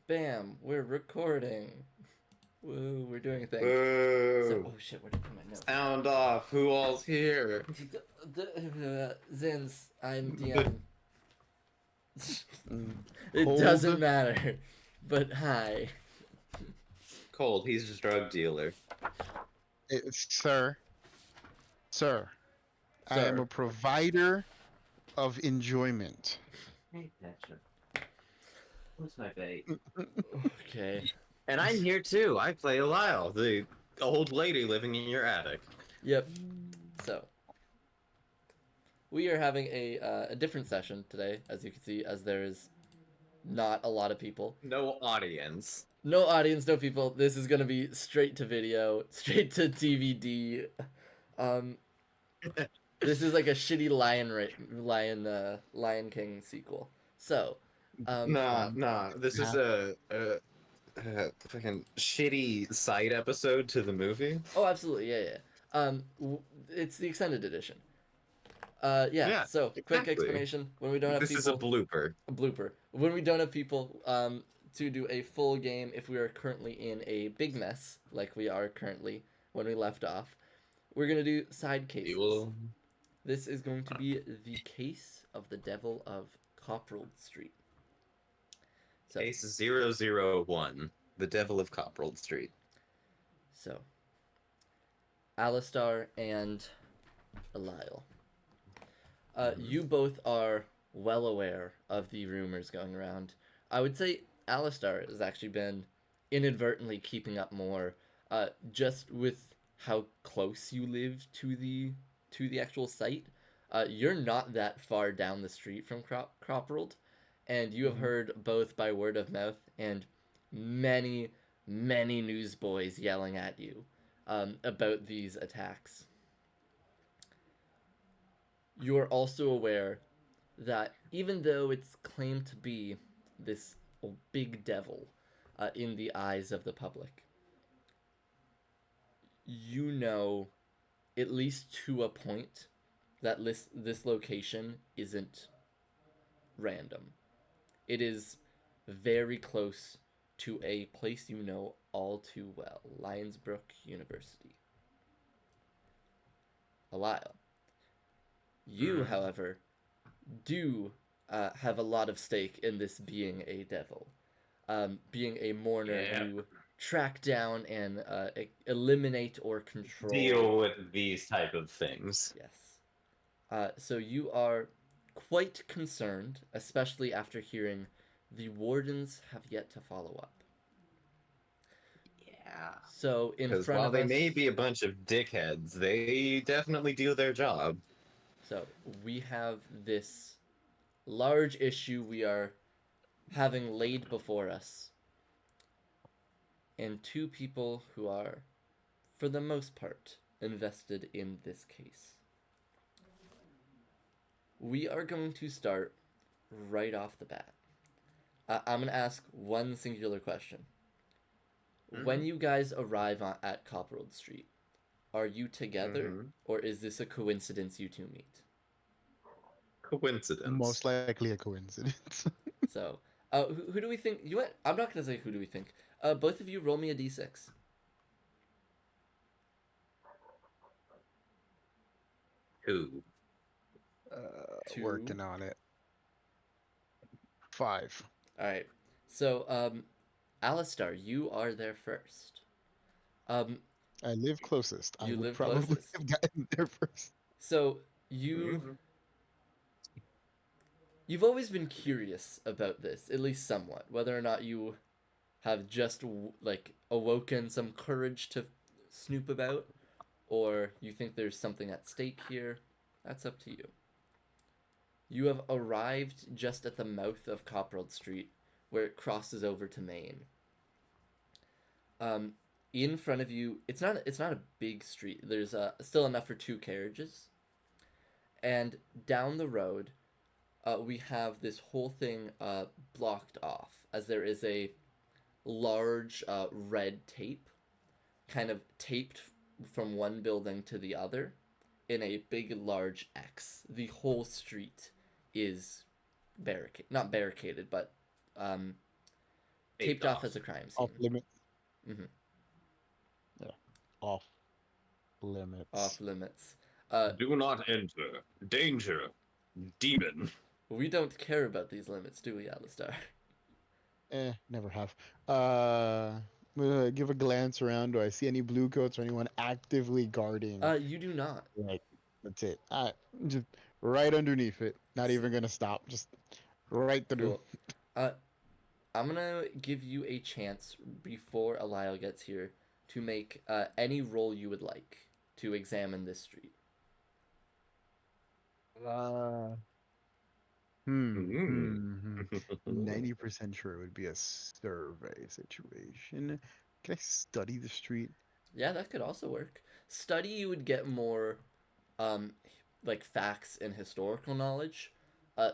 Bam, we're recording. Woo, we're doing a thing. So, Boo! oh shit, where did I put my notes? Sound off! Who all's here? Zins, I'm The- DM. It doesn't Hold, matter. But hi. Cold, he's a drug dealer. sir, sir. I am Sir. a provider of enjoyment. Hey, Patrick. What's my bait? Okay. And I'm here too. I play Eliel, the old lady living in your attic. Yep. So, we are having a different session today, as you can see, as there is not a lot of people. No audience. No audience, no people. This is gonna be straight to video, straight to DVD. Um, this is like a shitty Lion King sequel. So, Nah. This is a fucking shitty side episode to the movie. oh, absolutely, yeah. It's the extended edition. Yeah. Yeah, So, quick exactly. explanation: when we don't have This is a people, blooper. a blooper. When we don't have people, to do a full game, if we are currently in a big mess, like we are currently when we left off, we're gonna do side We cases. will. This is going to be the case of the Devil of Coprald Street. So, Case 001, The Devil of Coprald Street. so Alistar and Eliel. You both are well aware of the rumors going around. I would say Alistar has actually been inadvertently keeping up more, just with how close you live to the actual site. You're not that far down the street from Cropperald, and you have heard both by word of mouth and many, many newsboys yelling at you about these attacks. You are also aware that even though it's claimed to be this big devil in the eyes of the public, you know, at least to a point, that this location isn't random. It is very close to a place you know all too well, Lionsbrook University. Eliel. You, however, do have a lot of stake in this being a devil, being a mourner Yeah. you track down and eliminate or control. Deal with these type of things. Yes. So you are quite concerned, especially after hearing the wardens have yet to follow up. Yeah. So in Because front while of they us, may be a bunch of dickheads, they definitely do their job. so we have this large issue we are having laid before us, and two people who are, for the most part, invested in this case. We are going to start right off the bat. I'm going to ask one singular question. When you guys arrive at Copperwood Street, are you together, or is this a coincidence you two meet? Coincidence. Most likely a coincidence. So, who do we think? You what? I'm not gonna say who do we think. Both of you roll me a d6. Who? Two. Working on it. 5. All right. So, Alistar, you are there first. Um, I live closest. I You would live probably closest. have gotten there first. so you've always been curious about this, at least somewhat, whether or not you have just like awoken some courage to snoop about, or you think there's something at stake here. That's up to you. You have arrived just at the mouth of Copperald Street, where it crosses over to Main. In front of you, it's not a big street. There's still enough for two carriages, and down the road, we have this whole thing blocked off, as there is a large red tape, kind of taped from one building to the other, in a big large X. The whole street is not barricaded, but taped off as a crime Off scene. limits. Hmm. Yeah. Off limits. Off limits. Do not enter. Danger. Demon. We don't care about these limits, do we, Alistar? Never have. I'm gonna give a glance around. Do I see any blue coats or anyone actively guarding? You do not. Like, that's it. Just right underneath it. Not even gonna stop. Just right through. Cool. I'm gonna give you a chance before Eliel gets here to make any roll you would like to examine this street. Uh, Mm. 90% sure it would be a survey situation. Can I study the street? Yeah, that could also work. Study, you would get more, um, like facts and historical knowledge.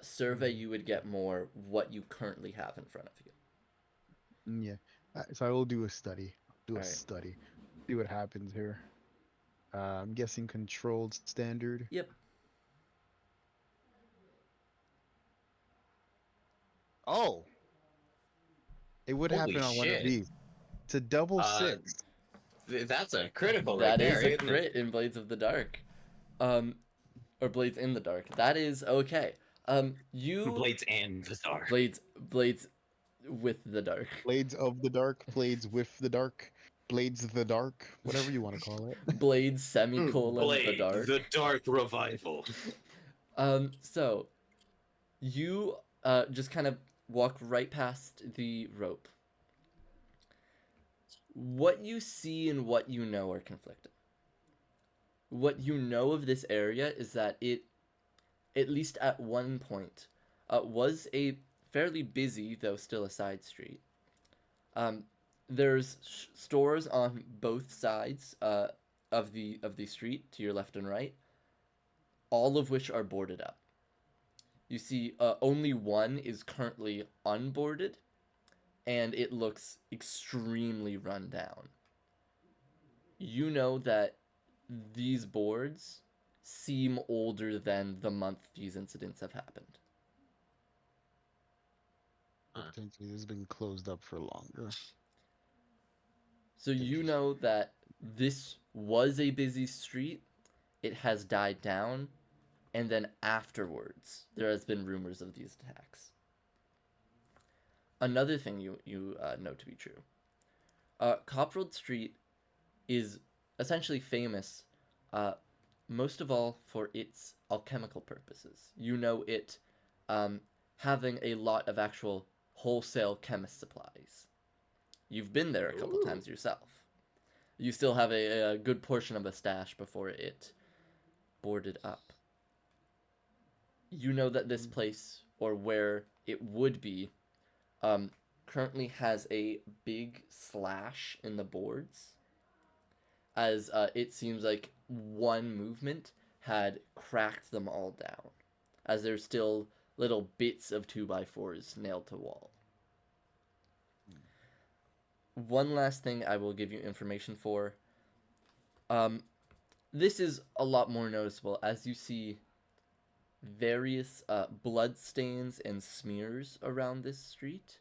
Survey, you would get more what you currently have in front of you. Yeah. So I will do a study. Do a All right. study. See what happens here. I'm guessing controlled standard. Yep. Oh, it would Holy happen on one of shit. these. It's a double Uh, 6. That's a critical That right there, is a isn't it? crit in Blades of the Dark. Or Blades in the Dark. That is okay. You Blades and the dark. Blades with the dark. Blades of the dark, blades with the dark, blades of the dark, whatever you want to call it. Blades semicolon the Blade, dark. the dark revival. So you just kind of walk right past the rope. What you see and what you know are conflicting. What you know of this area is that it, at least at one point, was a fairly busy, though still a side street. There's stores on both sides of the street, to your left and right, all of which are boarded up. You see, only one is currently unboarded, and it looks extremely run down. You know that these boards seem older than the month these incidents have happened. Potentially, this has been closed up for longer. So you know that this was a busy street, it has died down, and then afterwards there has been rumors of these attacks. Another thing you know to be true. Coprald Street is essentially famous, most of all for its alchemical purposes. You know it having a lot of actual wholesale chemist supplies. You've been there a couple times yourself. You still have a good portion of a stash before it boarded up. You know that this place, or where it would be, currently has a big slash in the boards, as it seems like one movement had cracked them all down, as there's still little bits of 2x4s nailed to wall. One last thing I will give you information for. This is a lot more noticeable as you see various blood stains and smears around this street.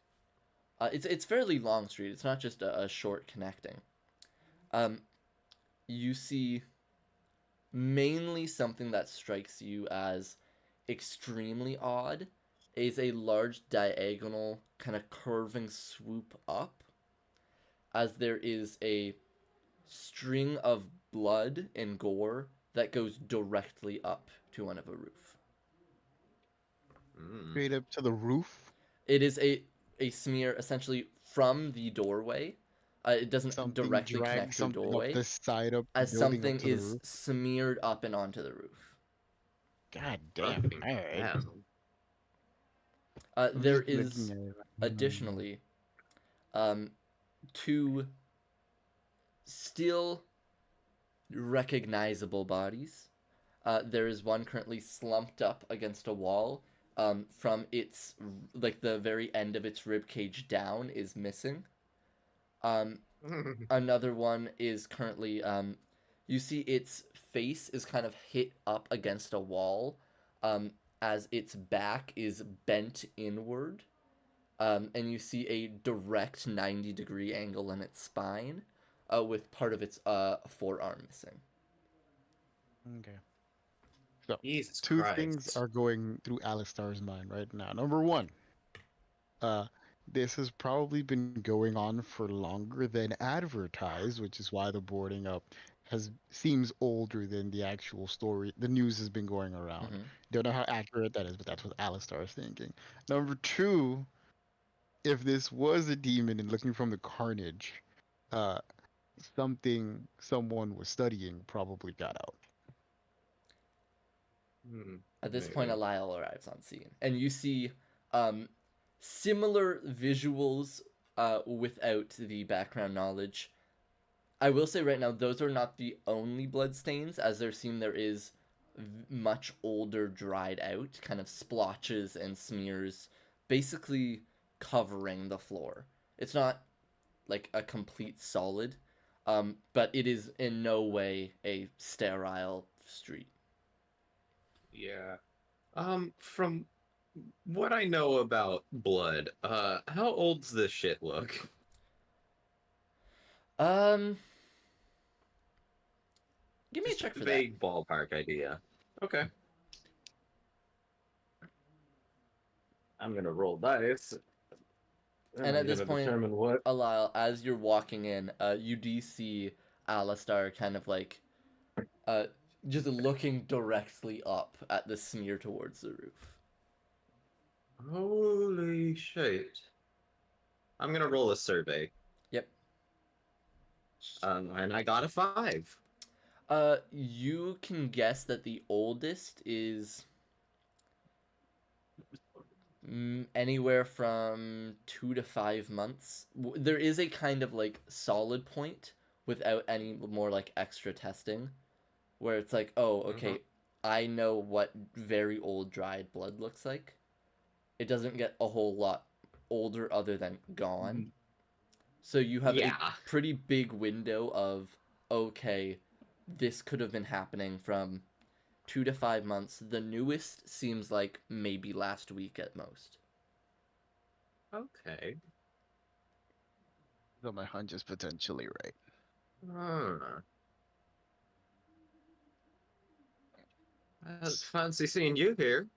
It's fairly long street. It's not just a short connecting. You see mainly something that strikes you as extremely odd is a large diagonal kind of curving swoop up, as there is a string of blood and gore that goes directly up to one of a roof. Straight up to the roof. It is a smear essentially from the doorway. It doesn't Something directly dragged connect to a something doorway, up this side up, as building something up to the is roof. smeared up and onto the roof. God damn. All right. I'm There just looking is at it. additionally two still recognizable bodies. There is one currently slumped up against a wall. From its, like, the very end of its rib cage down is missing. Another one is currently, you see its face is kind of hit up against a wall, as its back is bent inward, and you see a direct 90-degree angle in its spine, with part of its forearm missing. Okay. So, Jesus two things Christ. are going through Alistar's mind right now. Number one, uh, this has probably been going on for longer than advertised, which is why the boarding up has seems older than the actual story. The news has been going around. Mm-hmm. Don't know how accurate that is, but that's what Alistar is thinking. Number two, if this was a demon and looking from the carnage, uh, someone was studying probably got out. At this point, Maybe. Eliel arrives on scene, and you see um, similar visuals without the background knowledge. I will say right now, those are not the only bloodstains, as there is much older, dried out, kind of splotches and smears, basically covering the floor. It's not like a complete solid, but it is in no way a sterile street. Yeah. From what I know about blood, how old's this shit look? Um, Give me a Just check a for that. vague ballpark idea. Okay. I'm gonna roll dice. And And I'm at this gonna point, determine what. Alile, as you're walking in, you do see Alistar kind of like uh, just looking directly up at the smear towards the roof. Holy shit. I'm gonna roll a survey. Yep. And I got a 5. You can guess that the oldest is anywhere from 2 to 5 months. There is a kind of like solid point without any more like extra testing, where it's like, oh, Mhm. okay, I know what very old dried blood looks like. It doesn't get a whole lot older other than gone. So you have a Yeah. pretty big window of, okay, this could have been happening from 2 to 5 months. The newest seems like maybe last week at most. Okay. So my hunch is potentially right. Uh, fancy seeing you here.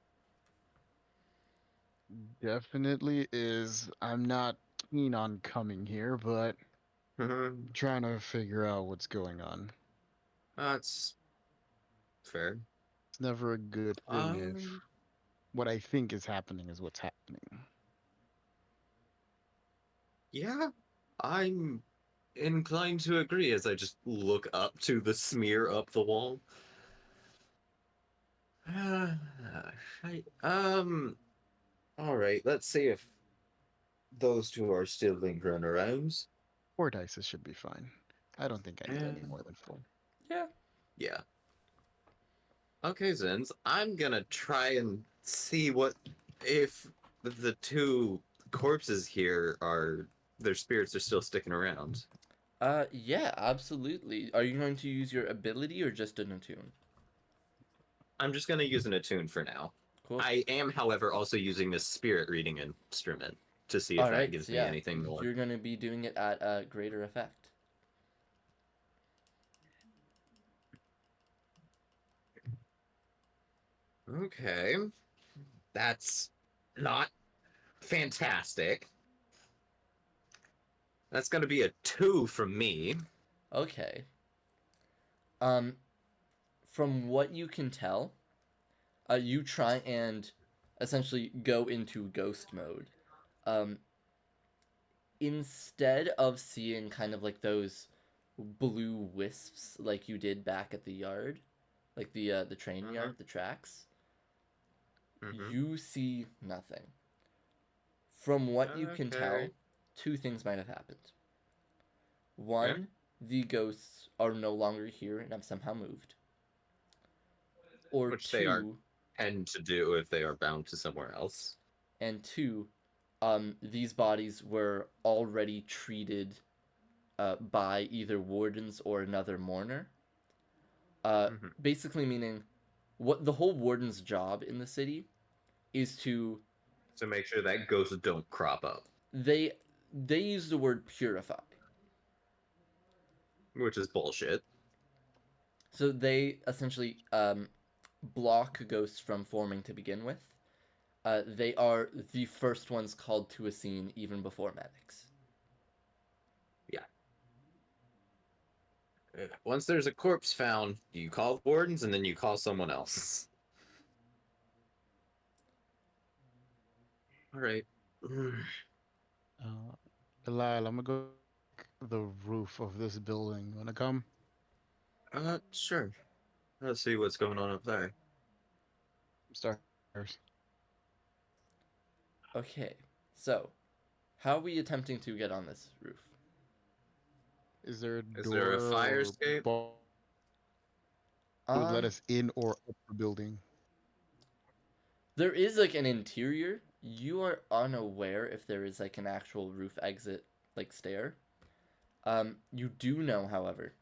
Definitely is. I'm not keen on coming here, but trying to figure out what's going on. That's fair. It's never a good thing if Um, what I think is happening is what's happening. yeah, I'm inclined to agree as I just look up to the smear up the wall. I, all right, let's see if those two are still lingering around. 4 dice should be fine. I don't think I need any And more than 4. Yeah. yeah. Okay, Zins, I'm gonna try and see what if the two corpses here are their spirits are still sticking around. Yeah, absolutely. Are you going to use your ability or just an attune? I'm just gonna use an attune for now. Cool. I am, however, also using this spirit reading instrument to see if All that right, gives so me yeah, anything more. you're going to be doing it at a greater effect. Okay. That's not fantastic. That's gonna be a 2 from me. Okay. Um, from what you can tell, you try and essentially go into ghost mode. Um, Instead of seeing kind of like those blue wisps like you did back at the yard, like the train Uh-huh. yard, the tracks, Mm-hmm. you see nothing. From what you can Okay. tell, two things might have happened. Okay. One, the ghosts are no longer here and have somehow moved. Or Which they are two, tend to do if they are bound to somewhere else. and two, these bodies were already treated by either wardens or another mourner. Mm-hmm. Basically, meaning what the whole warden's job in the city is to To make sure that ghosts don't crop up, They use the word purify. which is bullshit. So they essentially block ghosts from forming to begin with. They are the first ones called to a scene even before medics. Once there's a corpse found, you call wardens and then you call someone else. All right. Eliel, I'm gonna go the roof of this building. Wanna come? Sure. Let's see what's going on up there. Stairs. Okay, so how are we attempting to get on this roof? Is there a Is door there a fire or escape? bar that would let us in or up the building? There is like an interior. You are unaware if there is like an actual roof exit, like stair. You do know, however,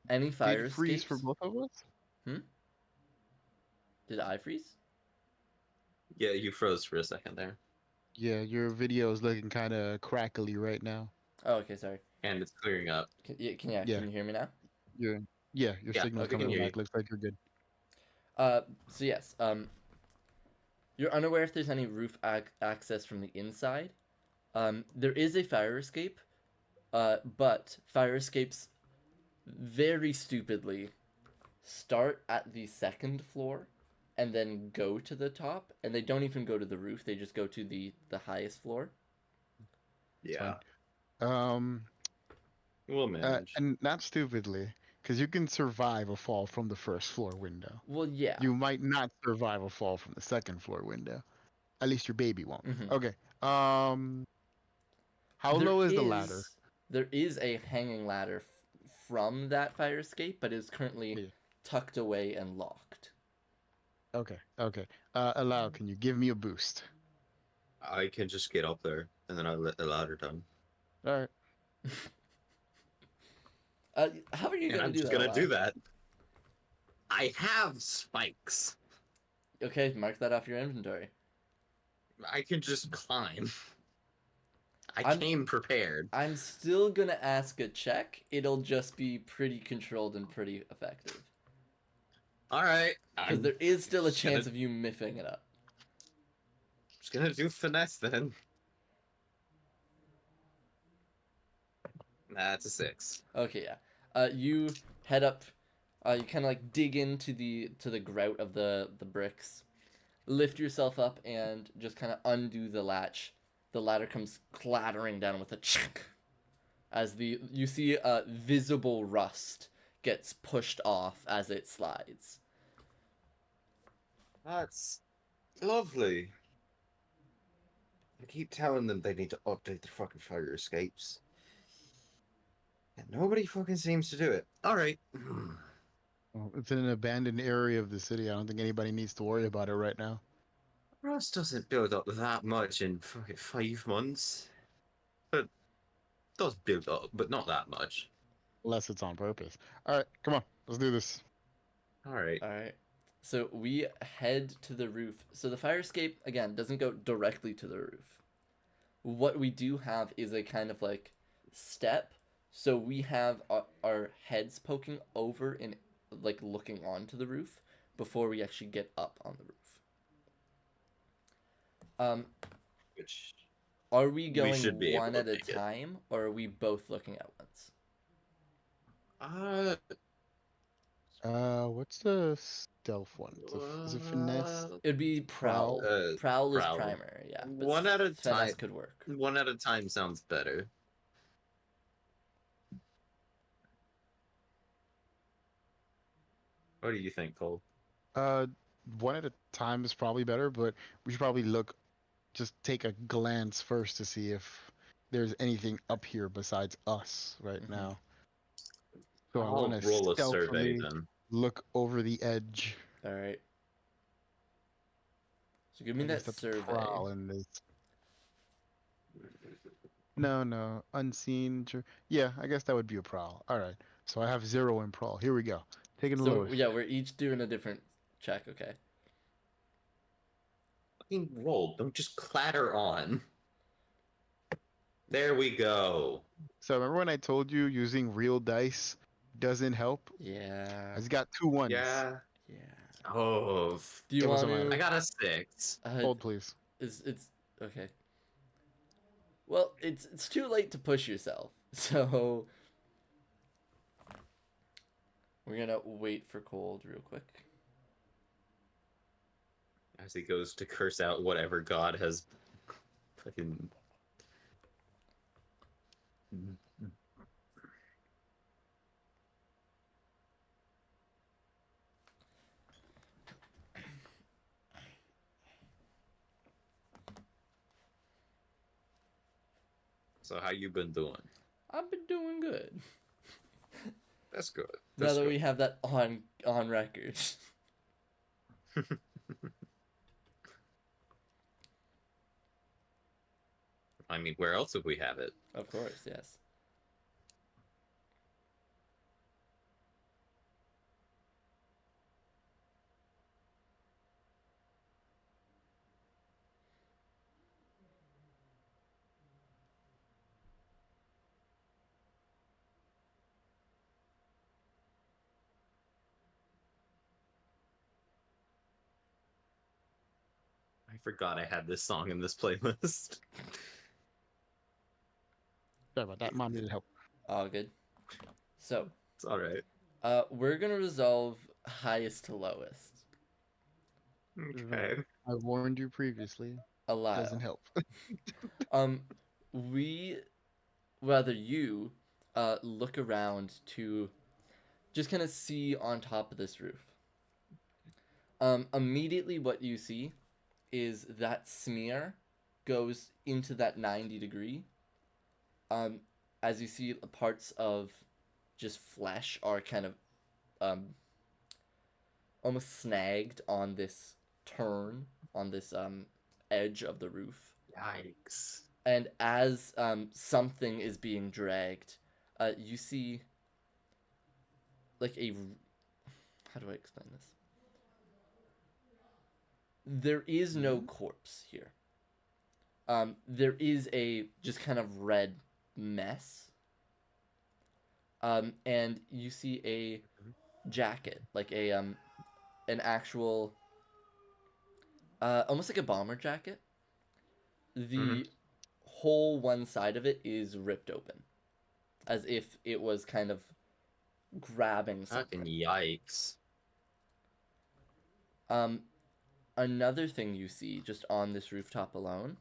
any fire Did it freeze for escapes. both of us? Did I freeze? Yeah, you froze for a second there. Yeah, your video is looking kind of crackly right now. Oh, okay, sorry. And it's clearing up. Yeah, Yeah, can you hear me now? your your Yeah, signal's we can coming hear you. back. Looks like you're good. So yes, you're unaware if there's any roof access from the inside. There is a fire escape, but fire escapes very stupidly start at the second floor and then go to the top, and they don't even go to the roof, they just go to the highest floor. Yeah. Um, We'll manage. and not stupidly, because you can survive a fall from the first floor window. Well, yeah. You might not survive a fall from the second floor window. At least your baby won't. Mhm. Okay. How There low is the ladder? is there is a hanging ladder from that fire escape, but is currently Yeah. tucked away and locked. Okay. Okay. Allow, can you give me a boost? I can just get up there and then I'll let the ladder down. All right. How are you And gonna I'm do just that? gonna Alana? do that. I have spikes. Okay, mark that off your inventory. I can just climb. I I'm- came prepared. I'm still gonna ask a check. It'll just be pretty controlled and pretty effective. All right. Because I'm there is still a just gonna- chance of you miffing it up. just gonna do finesse then. That's a 6. Okay, yeah. You head up. You kind of like dig into the grout of the bricks, lift yourself up, and just kind of undo the latch. The ladder comes clattering down with a chunk, as you see visible rust gets pushed off as it slides. That's lovely. I keep telling them they need to update their fucking fire escapes. And nobody fucking seems to do it. Alright. Well, it's in an abandoned area of the city. I don't think anybody needs to worry about it right now. Rust doesn't build up that much in fucking 5 months. But it does build up, but not that much. Unless it's on purpose. All right, come on. Let's do this. Alright. All right. So we head to the roof. So the fire escape again doesn't go directly to the roof. What we do have is a kind of like step. So we have our heads poking over and like looking onto the roof before we actually get up on the roof. Which Are we going should be able one to at a make it. time, or are we both looking at once? What's the stealth one? Is it finesse? It'd be prowl. Prowl? Prowl is Prowl. primary, yeah. But One at a finesse time. could work. One at a time sounds better. What do you think, Cole? Uh, one at a time is probably better, but we should probably just take a glance first to see if there's anything up here besides us right Mhm. now. So I I'll want to roll a survey stealthily then. look over the edge. All right. So give me I guess that that's survey. prowl in this. No, unseen. Yeah, I guess that would be a prowl. All right, so I have 0 in prowl. Here we go. Taking the So lowest. yeah, we're each doing a different check. Okay. fucking roll. Don't just clatter on. There we go. So remember when I told you using real dice doesn't help? Yeah. I just got 2 ones. Yeah. Yeah. Oh. Do you It want wasn't mine. I to? got a 6. Hold, please. It's okay. Well, it's too late to push yourself, so we're gonna wait for cold real quick. As he goes to curse out whatever god has fucking. So how you been doing? I've been doing good. That's good. Now That's that good. we have that on record. I mean, where else would we have it? Of course, yes. I forgot I had this song in this playlist. Sorry about that. Mom needed help. All good. So, It's alright. we're gonna resolve highest to lowest. Okay. I warned you previously. Doesn't Eliel. help. Um, we, rather you, look around to just kind of see on top of this roof. Immediately what you see is that smear goes into that 90 degree. As you see, parts of just flesh are kind of almost snagged on this turn, on this edge of the roof. Yikes. And as something is being dragged, you see like a. How do I explain this? There is no corpse here. There is a just kind of red mess. And you see a jacket, like a an actual, almost like a bomber jacket. The whole one side of it is ripped open, as if it was kind of grabbing Fucking something. yikes. Another thing you see just on this rooftop alone,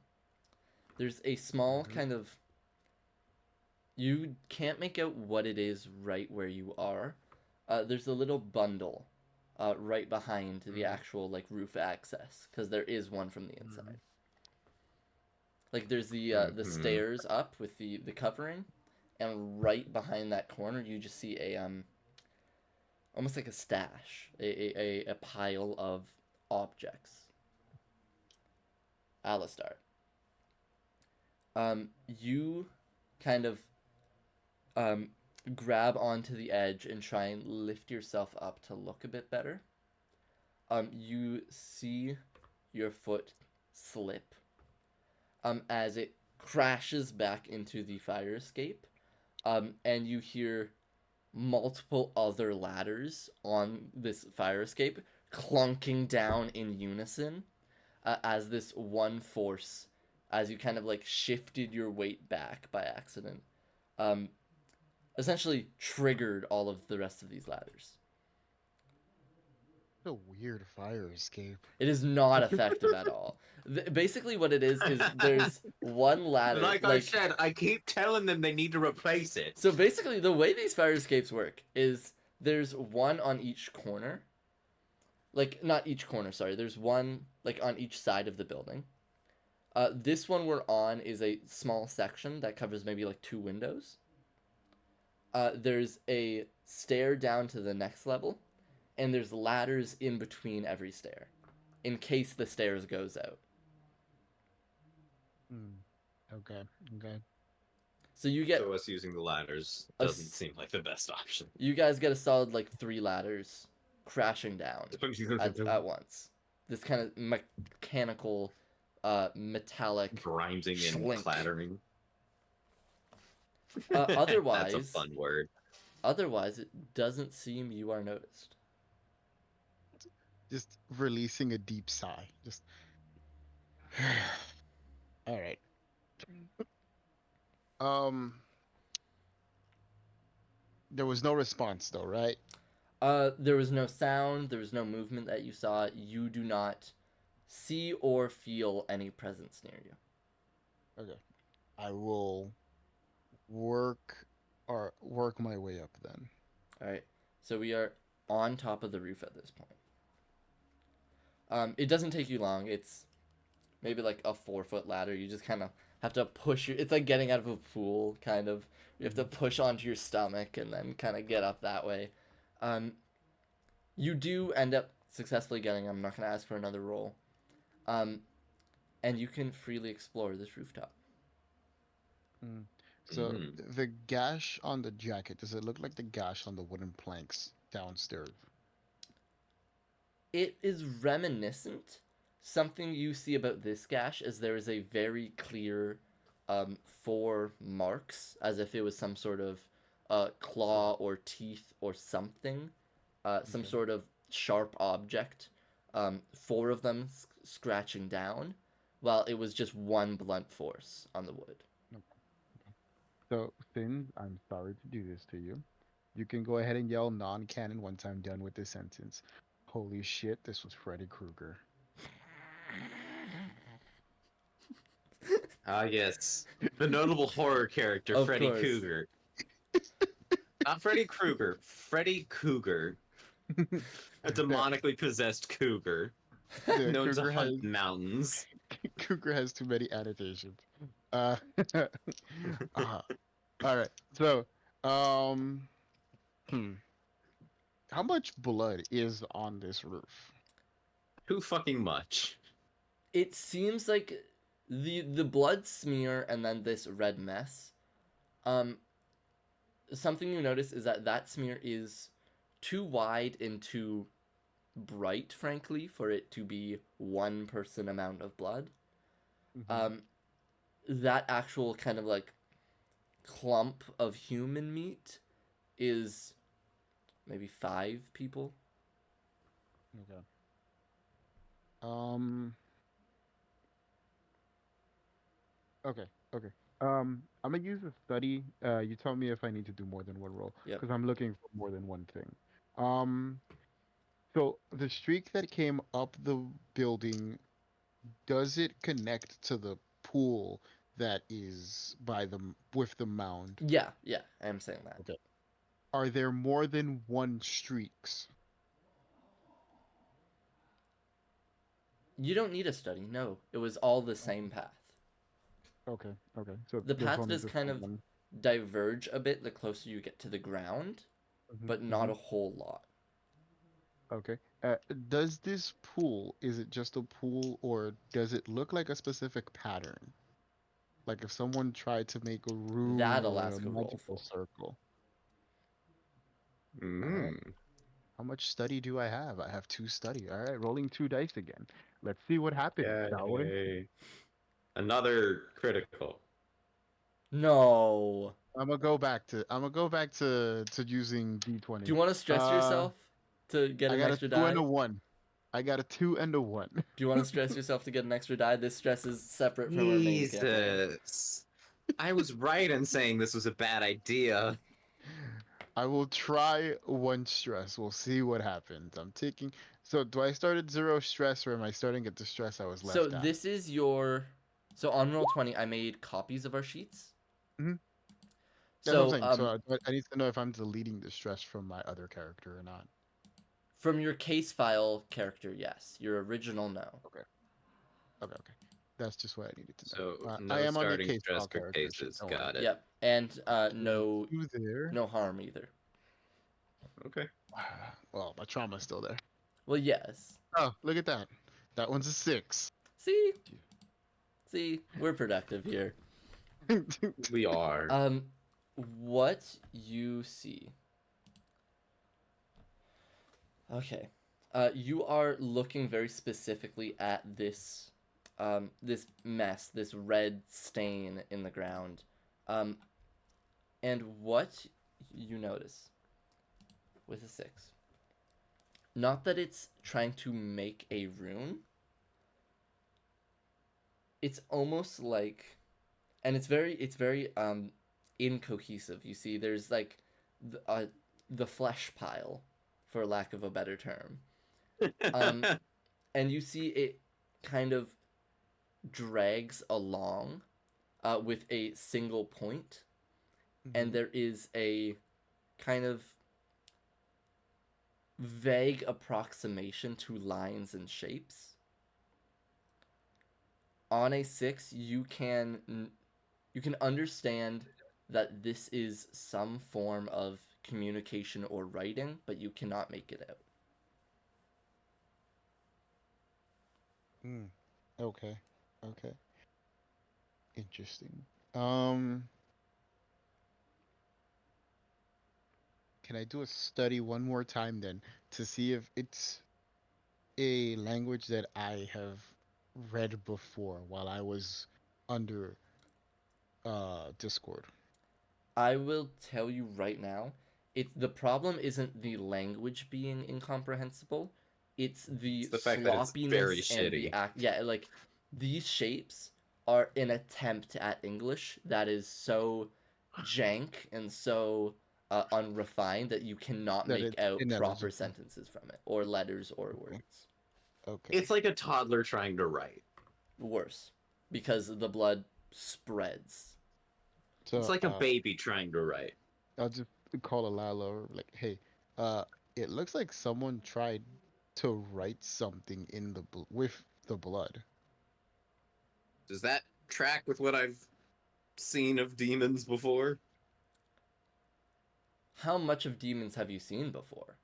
there's a small kind of. You can't make out what it is right where you are. There's a little bundle right behind the actual like roof access, because there is one from the inside. Like there's the stairs up with the covering, and right behind that corner you just see a almost like a stash, a pile of objects. Alistar. You kind of grab onto the edge and try and lift yourself up to look a bit better. You see your foot slip as it crashes back into the fire escape, and you hear multiple other ladders on this fire escape clunking down in unison as this one force, as you kind of like shifted your weight back by accident, essentially triggered all of the rest of these ladders. What a weird fire escape. It is not effective at all. Basically, what it is there's one ladder. Like I said, I keep telling them they need to replace it. So basically, the way these fire escapes work is there's one on each corner. Like, not each corner, sorry. There's one, like, on each side of the building. This one we're on is a small section that covers maybe, like, 2 windows. There's a stair down to the next level, and there's ladders in between every stair, in case the stairs goes out. Okay. Okay. So you get So us using the ladders doesn't seem like the best option. you guys get a solid like 3 ladders crashing down at once. this kind of mechanical, metallic Grinding and Schlink. clattering. That's a Otherwise, fun word. it doesn't seem you are noticed. Just releasing a deep sigh. Just. All right. Um. There was no response though, right? There was no sound. There was no movement that you saw. You do not see or feel any presence near you. Okay. I will work my way up then. All right. So we are on top of the roof at this point. It doesn't take you long. It's maybe like a 4-foot ladder. You just kind of have to push it's like getting out of a pool, kind of. You have to push onto your stomach and then kind of get up that way. You do end up successfully getting. I'm not going to ask for another roll. And you can freely explore this rooftop. So Mm. the gash on the jacket, does it look like the gash on the wooden planks downstairs? It is reminiscent. Something you see about this gash is there is a very clear 4 marks, as if it was some sort of claw or teeth or something, some Okay. sort of sharp object. 4 of them scratching down, while it was just one blunt force on the wood. So, Finn, I'm sorry to do this to you. You can go ahead and yell non-canon once I'm done with this sentence. Holy shit, this was Freddy Krueger. Ah, yes. The notable horror character, Of Freddy course. Cougar. Not Freddy Krueger, Freddy Cougar. A demonically possessed cougar. The Known to Krueger has hunt mountains. Krueger has too many annotations. Uh, all right. So, um, hmm. How much blood is on this roof? Too fucking much. It seems like the blood smear and then this red mess. Something you notice is that smear is too wide and too bright, frankly, for it to be one person amount of blood. Mhm. That actual kind of like clump of human meat is maybe 5 people. Okay. Um. Okay. Okay. I'm gonna use a study. You tell me if I need to do more than one roll, Yep. because I'm looking for more than one thing. Um. So the streak that came up the building, does it connect to the pool that is by with the mound? Yeah, I am saying that. Okay. Are there more than one streaks? You don't need a study. No, it was all the same path. Okay. Okay. So The there's path only does just kind of one. diverge a bit the closer you get to the ground, but not Mhm. a whole lot. Okay. Does this pool, is it just a pool or does it look like a specific pattern? Like if someone tried to make a rune That or a Alaska roll magical for. circle. All right. Mm. How much study do I have? I have 2 study. All right, rolling 2 dice again. Let's see what happens, shall we? Yay. Another critical. No. I'm gonna go back to using Do D20. you want to stress Uh, yourself to get I an got a extra 2 and a die? 1. I got a 2 and a 1. Do you want to stress yourself to get an extra die? This stress is separate from our main campaign. Jesus. I was right in saying this was a bad idea. I will try 1 stress. We'll see what happens. I'm taking. So, do I start at 0 stress, or am I starting at the stress I was So left at? this is your. So on roll 20, I made copies of our sheets. Hmm. That's what I'm So saying. So, I need to know if I'm deleting the stress from my other character or not. from your case file character, yes. Your original, no. Okay. Okay. Okay. That's just what I needed to So know. I no am on the starting case stress file for character sheet. cases. Don't worry. Got it. Yep, and So, no 2 there. no harm either. Okay. Well, my trauma's still there. Well, yes. Oh, look at that. That one's a 6. See, we're productive here. We are. What you see. Okay. You are looking very specifically at this mess, this red stain in the ground, um, and what you notice with a 6. Not that it's trying to make a rune. It's almost like, and it's very incohesive. You see, there's like the flesh pile, for lack of a better term, um, and you see it kind of drags along with a single point, and Mhm. there is a kind of vague approximation to lines and shapes. On a 6, you can understand that this is some form of communication or writing, but you cannot make it out. Mm. Okay. Okay. Interesting. Um, can I do a study one more time then to see if it's a language that I have read before while I was under Discord? I will tell you right now, the problem isn't the language being incomprehensible, it's It's the the fact that it's very sloppiness and the shitty. act. Yeah, like these shapes are an attempt at English that is so jank and so unrefined that you cannot That make it's out proper ineligible. sentences from it, or letters or Okay. words. Okay. It's like a toddler trying to write. Worse, because the blood spreads. It's So like a baby trying to write. I'll just call Eliel over, like, hey, uh, it looks like someone tried to write something in with the blood. Does that track with what I've seen of demons before? How much of demons have you seen before?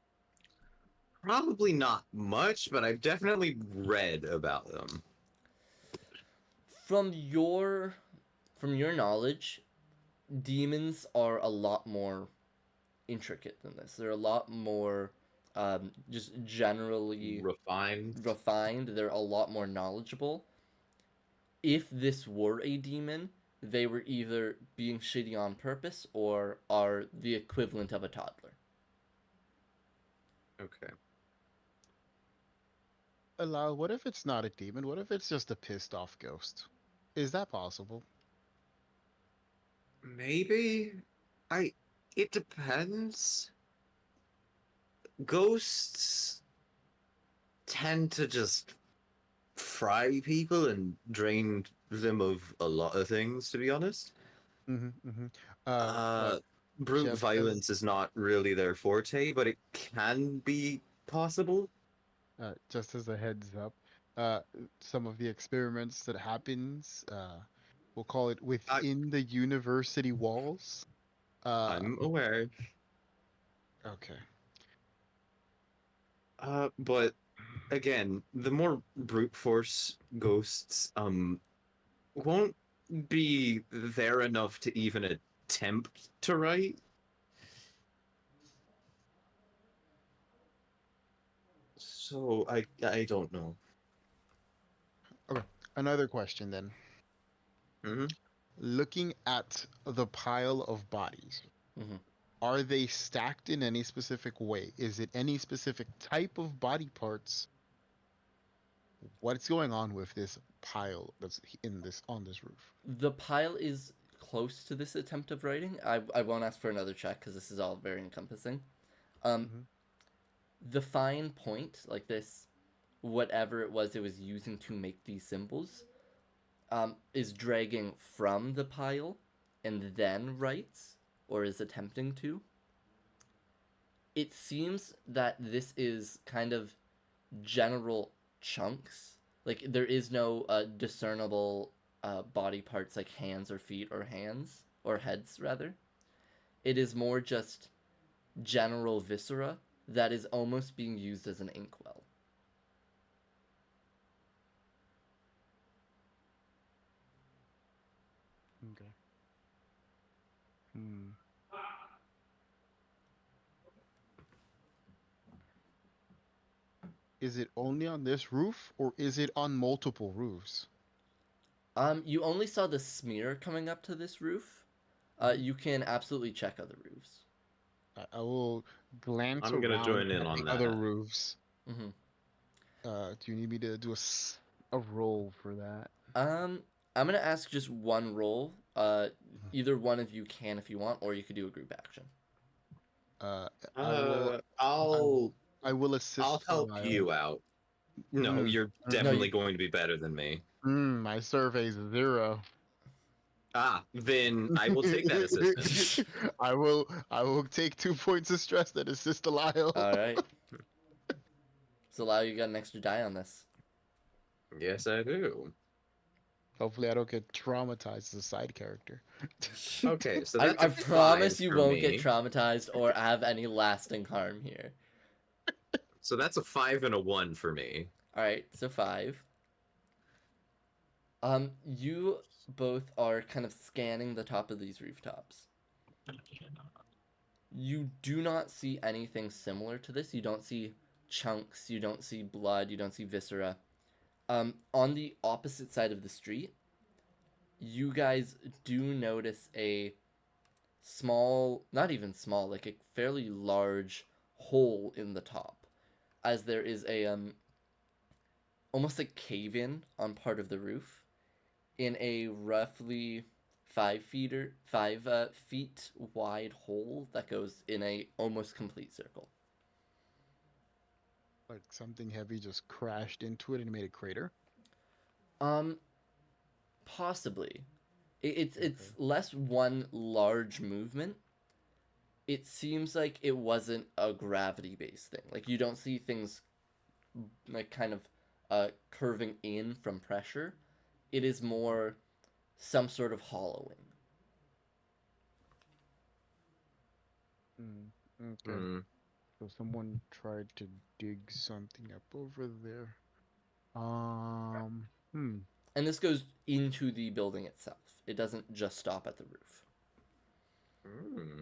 Probably not much, but I've definitely read about them. From your knowledge, demons are a lot more intricate than this. They're a lot more just generally Refined. refined. They're a lot more knowledgeable. If this were a demon, they were either being shitty on purpose or are the equivalent of a toddler. Okay. Eliel, what if it's not a demon? What if it's just a pissed off ghost? Is that possible? Maybe. I. It depends. Ghosts tend to just fry people and drain them of a lot of things, to be honest. Mm-hmm, mm-hmm. But Uh, brute just as violence is not really their forte, but it can be possible. just as a heads up, uh, some of the experiments that happens, we'll call it I, within the university walls. Uh, I'm aware. okay. But again, the more brute force ghosts won't be there enough to even attempt to write. So I don't know. Okay. Another question then. Hmm. Looking at the pile of bodies, Mm-hmm. are they stacked in any specific way? Is it any specific type of body parts? What's going on with this pile that's in this on this roof? The pile is close to this attempt of writing. I won't ask for another check because this is all very encompassing. Um, Mm-hmm. the fine point, like this, whatever it was using to make these symbols, is dragging from the pile and then writes, or is attempting to. It seems that this is kind of general chunks. Like there is no discernible body parts like hands or feet or hands or heads rather. It is more just general viscera that is almost being used as an inkwell. Okay. Hmm. Is it only on this roof or is it on multiple roofs? You only saw the smear coming up to this roof. You can absolutely check other roofs. I will glance I'm gonna around join in at the on other that. roofs. Hmm. Do you need me to do a roll for that? Um, I'm gonna ask just one roll. Either one of you can if you want, or you could do a group action. Uh, I will. Uh, I will. I'll I will I'll assist help Eliel. you out. No, Mm, you're No, definitely you. going to be better than me. my survey's 0. Ah, then I will take that assistance. I will. I will take 2 points of stress and assist Eliel. All right. So allow you got an extra die on this. Yes, I do. Hopefully, I don't get traumatized as a side character. Okay, so I that's a promise 5 you for won't get me. traumatized or have any lasting harm here. So that's a 5 and a 1 for me. All right, so 5. You both are kind of scanning the top of these rooftops. You do not see anything similar to this. You don't see chunks, you don't see blood, you don't see viscera. On the opposite side of the street, you guys do notice a small, not even small, like a fairly large hole in the top, as there is a almost like cave in on part of the roof in a roughly 5 feet wide hole that goes in a almost complete circle. Like something heavy just crashed into it and made a crater. Um, Possibly. It's Okay. less one large movement. It seems like it wasn't a gravity based thing. Like you don't see things like kind of curving in from pressure. It is more some sort of hollowing. Mm, okay. Hmm. So someone tried to dig something up over there. Hmm. And this goes into the building itself. It doesn't just stop at the roof. Hmm.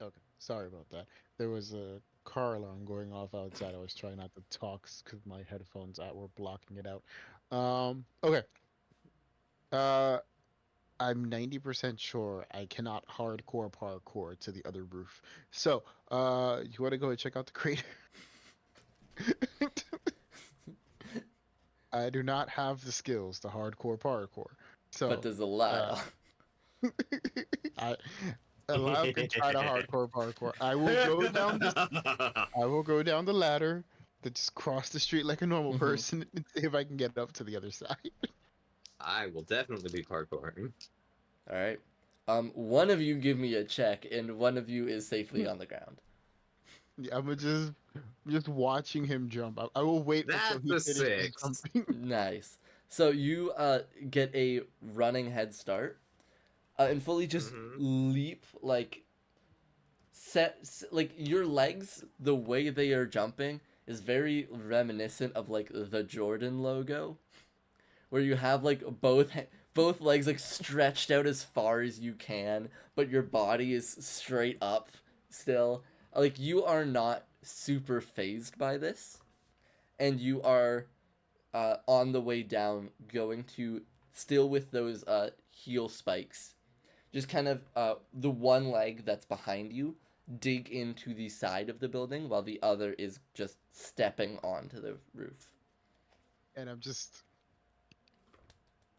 Okay. Sorry about that. There was a car alarm going off outside. I was trying not to talk because my headphones were blocking it out. Okay. Uh, I'm 90% sure I cannot hardcore parkour to the other roof. So, you want to go and check out the crater? I do not have the skills to hardcore parkour. But So, does a uh, Lyle. I allow can try to hardcore parkour. I will go down the ladder to just cross the street like a normal Mhm. person and see if I can get up to the other side. I will definitely be parkouring. All right. One of you give me a check, and one of you is safely on the ground. Yeah, just watching him jump. I will wait until That's he a finishes 6. jumping. Nice. So you get a running head start, and fully just Mm-hmm. leap like like your legs. The way they are jumping is very reminiscent of like the Jordan logo, where you have like both legs like stretched out as far as you can, but your body is straight up still. Like you are not super phased by this, and you are on the way down, going to still with those heel spikes. Just kind of the one leg that's behind you dig into the side of the building while the other is just stepping onto the roof. And I'm just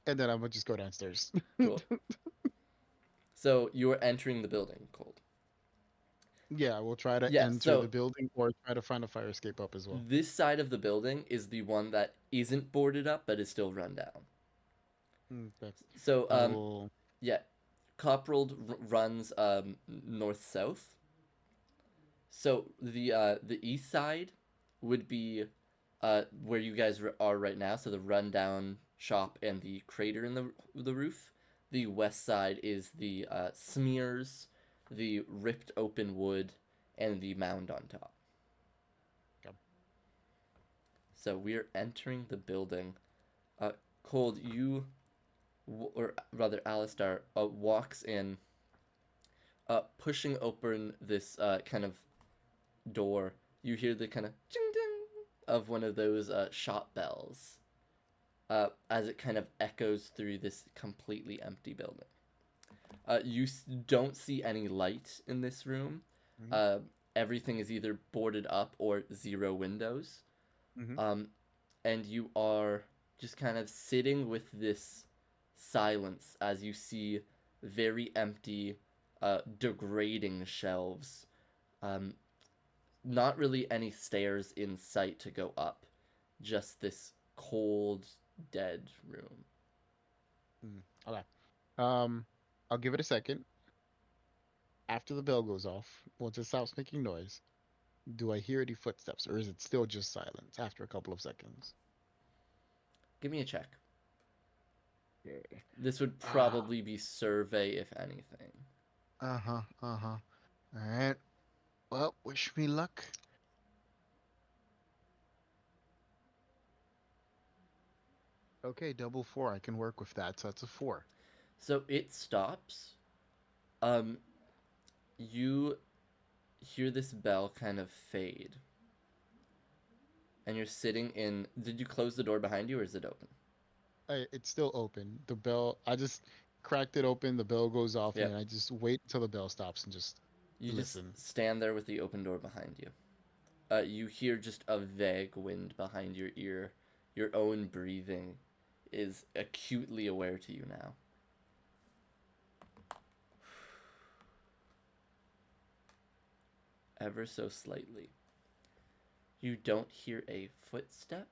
and then I'm gonna just go downstairs. Cool. So you are entering the building, Cold. Yeah, we'll try to Yeah, enter the so building or try to find a fire escape up as well. this side of the building is the one that isn't boarded up but is still run down. Okay. So I will. yeah, Coprald runs north south. So the east side would be where you guys are right now. So the rundown shop and the crater in the roof. The west side is the smears, the ripped open wood, and the mound on top. Yep. So we're entering the building. Cold, you or rather Alistar, walks in, pushing open this kind of door. You hear the kind of ding ding of one of those shop bells as it kind of echoes through this completely empty building. You don't see any light in this room. Mhm. Uh, Everything is either boarded up or zero windows. Mhm. Um, and you are just kind of sitting with this silence as you see very empty, degrading shelves. Um, not really any stairs in sight to go up, just this cold, dead room. Okay. Um, I'll give it a second. After the bell goes off, once it stops making noise, do I hear any footsteps, or is it still just silence after a couple of seconds? Give me a check. Okay. This would Ah. probably be survey, if anything. Uh-huh. Uh-huh. All right. Well, wish me luck. Okay, double four. I can work with that. So that's a four. So it stops. Um, you hear this bell kind of fade, and you're sitting in. Did you close the door behind you, or is it open? It's still open. The bell, I just cracked it open. The bell goes off, and Yep. then I just wait until the bell stops and just You just listen. stand there with the open door behind you. You hear just a vague wind behind your ear. Your own breathing is acutely aware to you now. Ever so slightly. You don't hear a footstep.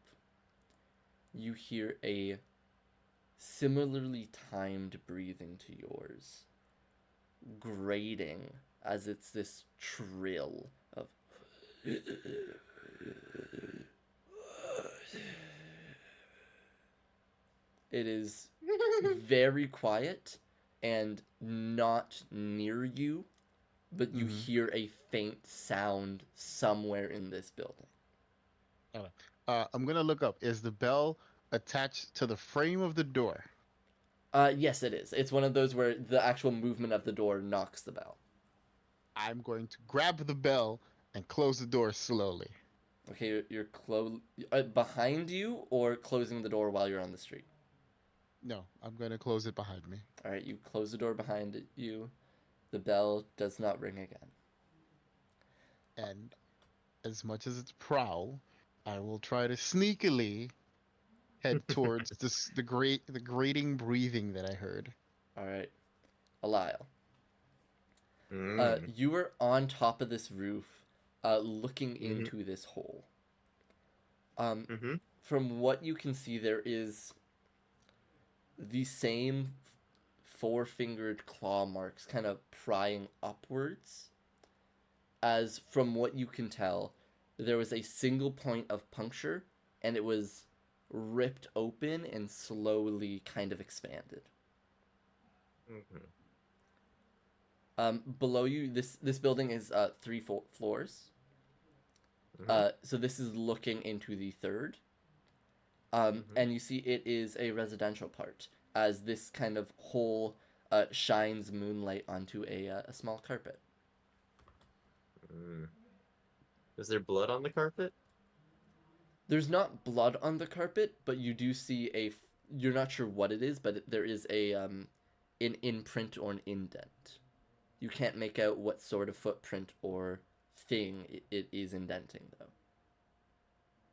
You hear a similarly timed breathing to yours, grating as it's this trill of. It is very quiet and not near you, but you Mm-hmm. hear a faint sound somewhere in this building. Okay. I'm gonna look up. Is the bell attached to the frame of the door? Yes, it is. It's one of those where the actual movement of the door knocks the bell. I'm going to grab the bell and close the door slowly. Okay, behind you or closing the door while you're on the street. No, I'm gonna close it behind me. All right, you close the door behind you. The bell does not ring again. And as much as it's prowl, I will try to sneakily head towards the grating breathing that I heard. All right, Eliel. Mm. You are on top of this roof, looking Mm-hmm. into this hole. Um, Mm-hmm. from what you can see, there is the same four-fingered claw marks, kind of prying upwards. As from what you can tell, there was a single point of puncture, and it was ripped open and slowly kind of expanded. Mm-hmm. Below you, this building is three floors. Mm-hmm. So this is looking into the third. Mm-hmm. And you see it is a residential part, as this kind of hole shines moonlight onto a small carpet. Mm. Is there blood on the carpet? There's not blood on the carpet, but you do see you're not sure what it is, but there is an imprint or an indent. You can't make out what sort of footprint or thing it is indenting, though.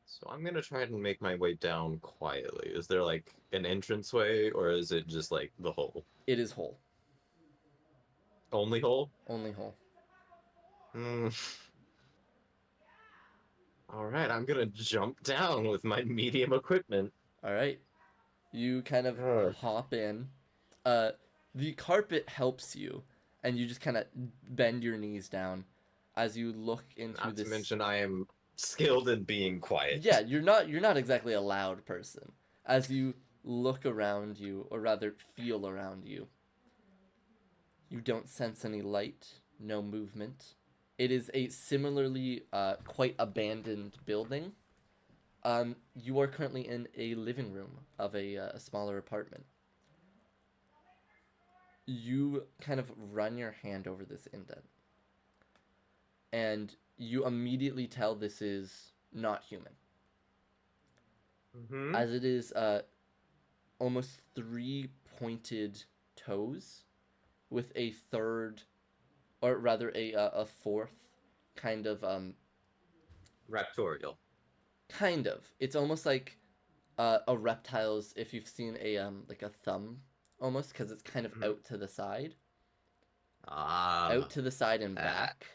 So I'm gonna try and make my way down quietly. Is there like an entranceway, or is it just like the hole? It is whole, Only hole? only whole. Mm. All right, I'm gonna jump down with my medium equipment. All right, you kind of Ugh. hop in. Uh, the carpet helps you, and you just kind of bend your knees down as you look into Not to this. mention, I am skilled in being Yeah, quiet. you're not exactly a loud person. As you look around you, or rather feel around you, you don't sense any light, no movement. It is a similarly quite abandoned building. You are currently in a living room of a smaller apartment. you kind of run your hand over this indent, and you immediately tell this is not human, Mm-hmm. as it is almost three pointed toes with a third, or rather a fourth kind of Raptorial. kind of. It's almost like a reptile's, if you've seen a like a thumb almost, because it's kind of Mhm. out Ah, to the side and that. back,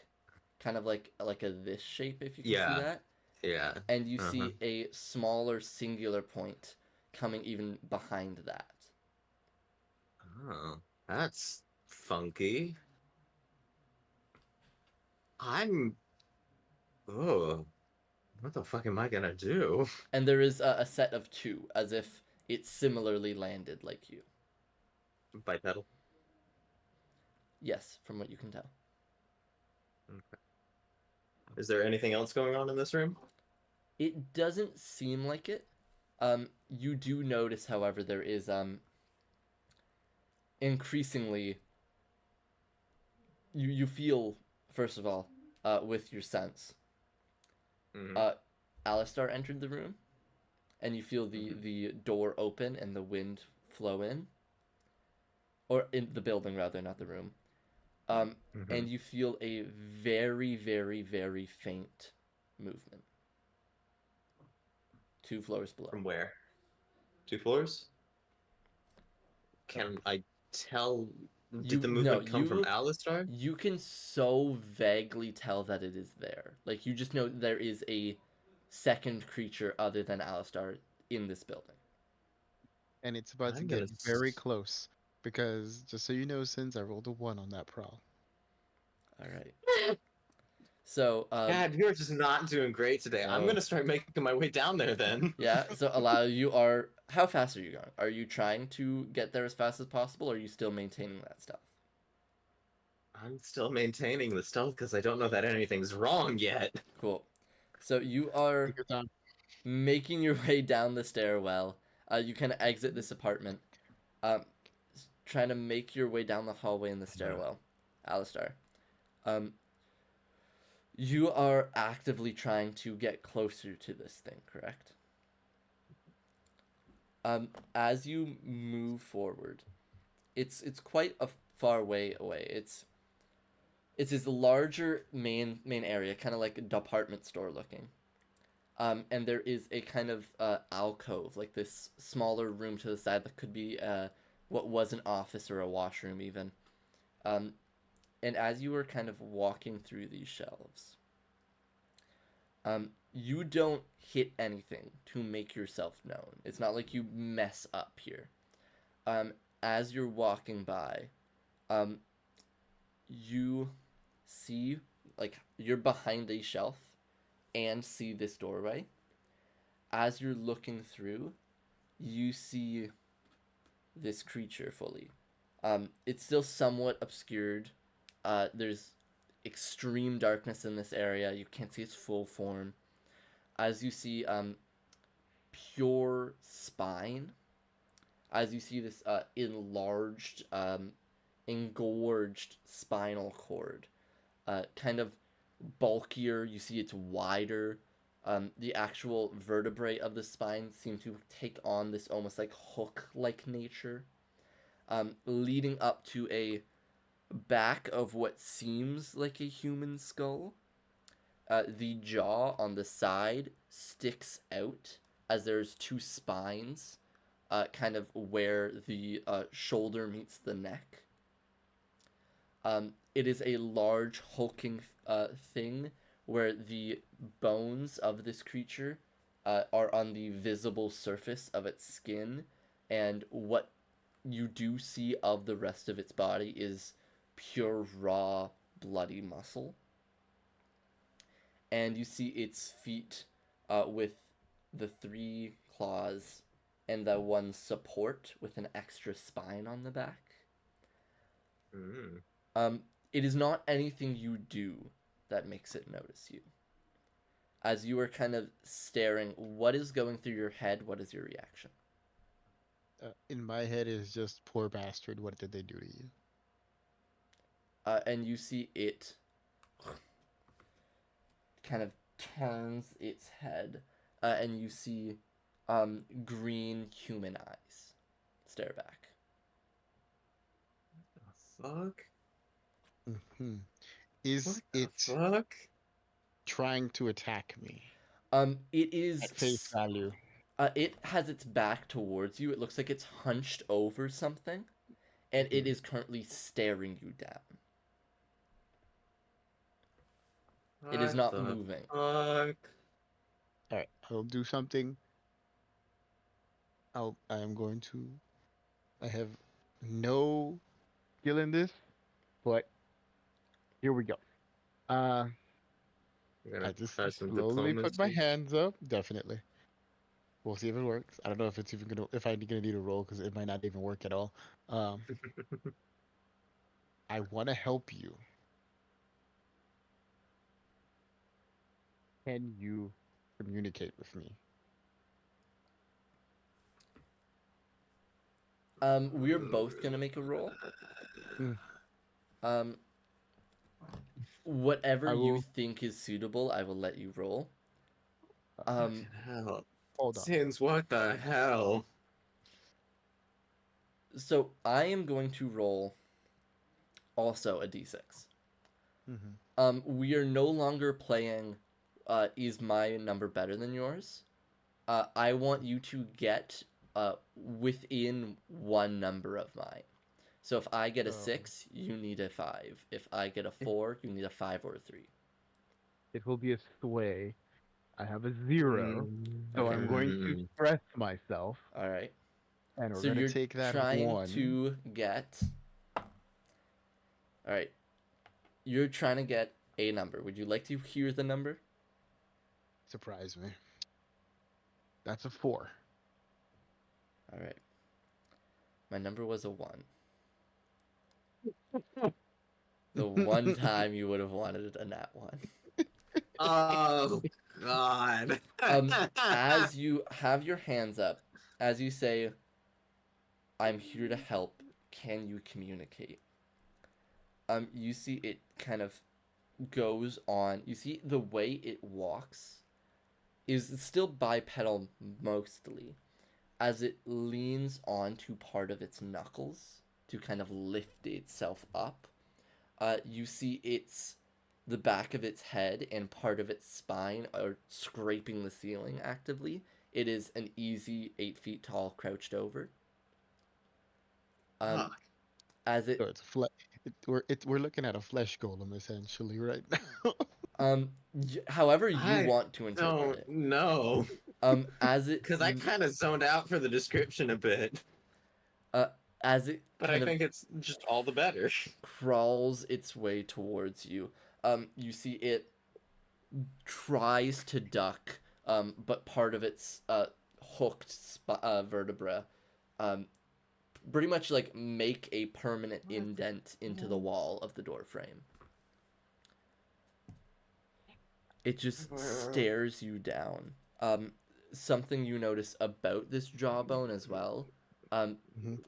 kind of like a this shape if you can see Yeah, that, yeah. and you Uh-huh. see a smaller singular point coming even behind that. Oh, that's funky. I'm. Oh, what the fuck am I gonna do? And there is a set of two, as if it similarly landed like you. Bipedal. Yes, from what you can tell. Okay. Is there anything else going on in this room? It doesn't seem like it. You do notice, however, there is increasingly, you feel, first of all, with your sense, Mm-hmm. uh, Alistar entered the room, and you feel Mm-hmm. the door open and the wind flow in, or in the building rather, not the room. Um, Mm-hmm. and you feel a very, very, very faint movement 2 floors below. From where? 2 floors? Uh, Can I tell? Did You the no, movement come from Alistar? you can so vaguely tell that it is there. Like you just know there is a second creature other than Alistar in this building. And it's about to I'm get gonna. very close because just so you know, since I rolled a 1 on that prowl. All right. So Dad, you're just not doing great today. I'm no, gonna start making my way down there then. yeah. So allow you are how fast are you going? Are you trying to get there as fast as possible, or are you still maintaining that stuff? I'm still maintaining the stealth because I don't know that anything's wrong yet. Cool. So you are Take your time. making your way down the stairwell. You kind of exit this apartment. Um, trying to make your way down the hallway in the stairwell, Alistar. Um, you are actively trying to get closer to this thing, correct? As you move forward, it's quite a far way away. It's this larger main area, kind of like a department store looking. And there is a kind of alcove, like this smaller room to the side that could be what was an office or a washroom even. Um, and as you were kind of walking through these shelves, you don't hit anything to make yourself known. It's not like you mess up here. Um, as you're walking by, um, you see, like, you're behind a shelf and see this doorway. As you're looking through, you see this creature fully. It's still somewhat obscured. There's extreme darkness in this area. You can't see its full form. As you see, pure spine. As you see this enlarged, engorged spinal cord, kind of bulkier. You see it's wider. The actual vertebrae of the spine seem to take on this almost like hook-like nature, leading up to a back of what seems like a human skull. The jaw on the side sticks out as there's two spines, kind of where the shoulder meets the neck. It is a large hulking thing where the bones of this creature are on the visible surface of its skin, and what you do see of the rest of its body is pure raw bloody muscle. And you see its feet with the three claws and the one support with an extra spine on the back. Mm. It is not anything you do that makes it notice you. As you are kind of staring, what is going through your head? What is your reaction? In my head is just poor bastard. What did they do to you? and you see it kind of turns its head, and you see green human eyes stare back. The fuck? Hmm. Is What the it fuck? trying to attack me It is. at face value? It has its back towards you. It looks like it's hunched over something, and it is currently staring you down. It is What not the moving. fuck? All right, I'll do something. I am going to. I have no skill in this, but here we go. Uh, You're I gonna just try some slowly put my diplomacy? hands up. Definitely. We'll see if it works. I don't know if it's even gonna if I'm gonna need a roll because it might not even work at all. Um, I want to help you. Can you communicate with me? We're both gonna make a roll. Mm. Um, whatever I you will. think is suitable, I will let you roll. Fucking hell. Hold on. Sins, what the hell? So I am going to roll also a d6. Mm-hmm. We are no longer playing. Is my number better than yours? I want you to get within one number of mine. So if I get a So 6, you need a 5. If I get a 4, you need a 5 or a 3. it will be a sway. I have a 0, so Okay. I'm going to Mm. stress myself, All right. and we're So gonna you're take that trying 1. to get. All right. You're trying to get a number. Would you like to hear the number? Surprise me. That's a 4. All right. My number was a 1. The one time you would have wanted a nat 1. Oh, God. As you have your hands up, as you say, I'm here to help, can you communicate? You see it kind of goes on. You see the way it walks is still bipedal mostly, as it leans onto part of its knuckles to kind of lift itself up. You see the back of its head and part of its spine are scraping the ceiling actively. It is an easy 8 feet tall, crouched over. Um, Fuck. as So it we're looking at a flesh golem essentially right now. however you I want to interpret don't it. know. As it Because I kind of zoned out for the description a bit. uh, as it But I kind of think it's just all the better. crawls its way towards you, you see it tries to duck, but part of its hooked vertebra, um, pretty much like make a permanent indent into the wall of the door frame. It just stares you down. Something you notice about this jawbone as well, um, Mhm.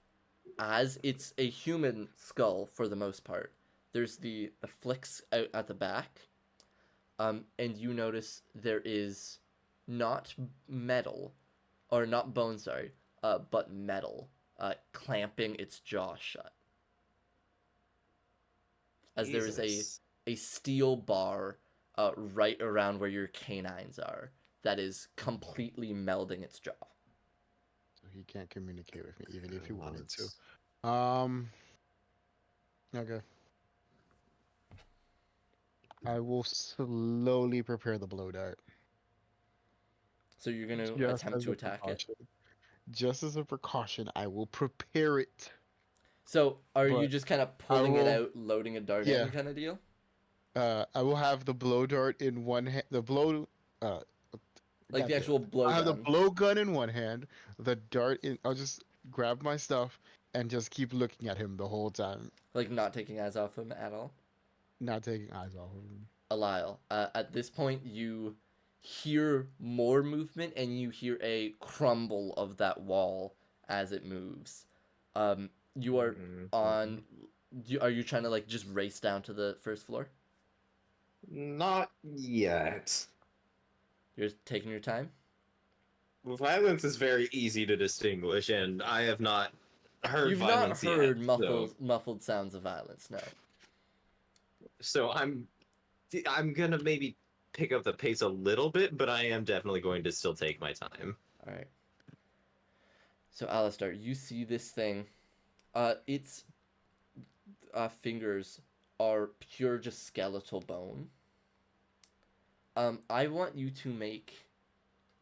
as it's a human skull for the most part. There's the flicks out at the back, and you notice there is not metal, or not bone, sorry, but metal, clamping its jaw shut. As there is Jesus. a steel bar right around where your canines are that is completely melding its jaw. So he can't communicate with me even if he wanted to. God's- Okay. I will slowly prepare the blow dart. So you're going to Just attempt as to a attack it. precaution. Just as a precaution, I will prepare it. So are you But just kind of I pulling it will, out, loading a dart yeah. in kind of deal? I will have the blow dart in one hand. Like the Goddamn. actual I'll have the blowgun, blow gun in one hand, the dart in. I'll just grab my stuff and just keep looking at him the whole time, like not taking eyes off him at all. not taking eyes off of him. Eliel, at this point you hear more movement and you hear a crumble of that wall as it moves. You are Mhm. on Are you trying to like just race down to the first floor? Not yet. You're taking your time. Violence is very easy to distinguish, and I have not heard You've not violence yet. heard muffled sounds of violence. No. So I'm gonna maybe pick up the pace a little bit, but I am definitely going to still take my time. All right. So Alistar, you see this thing. Its fingers are pure just skeletal bone. I want you to make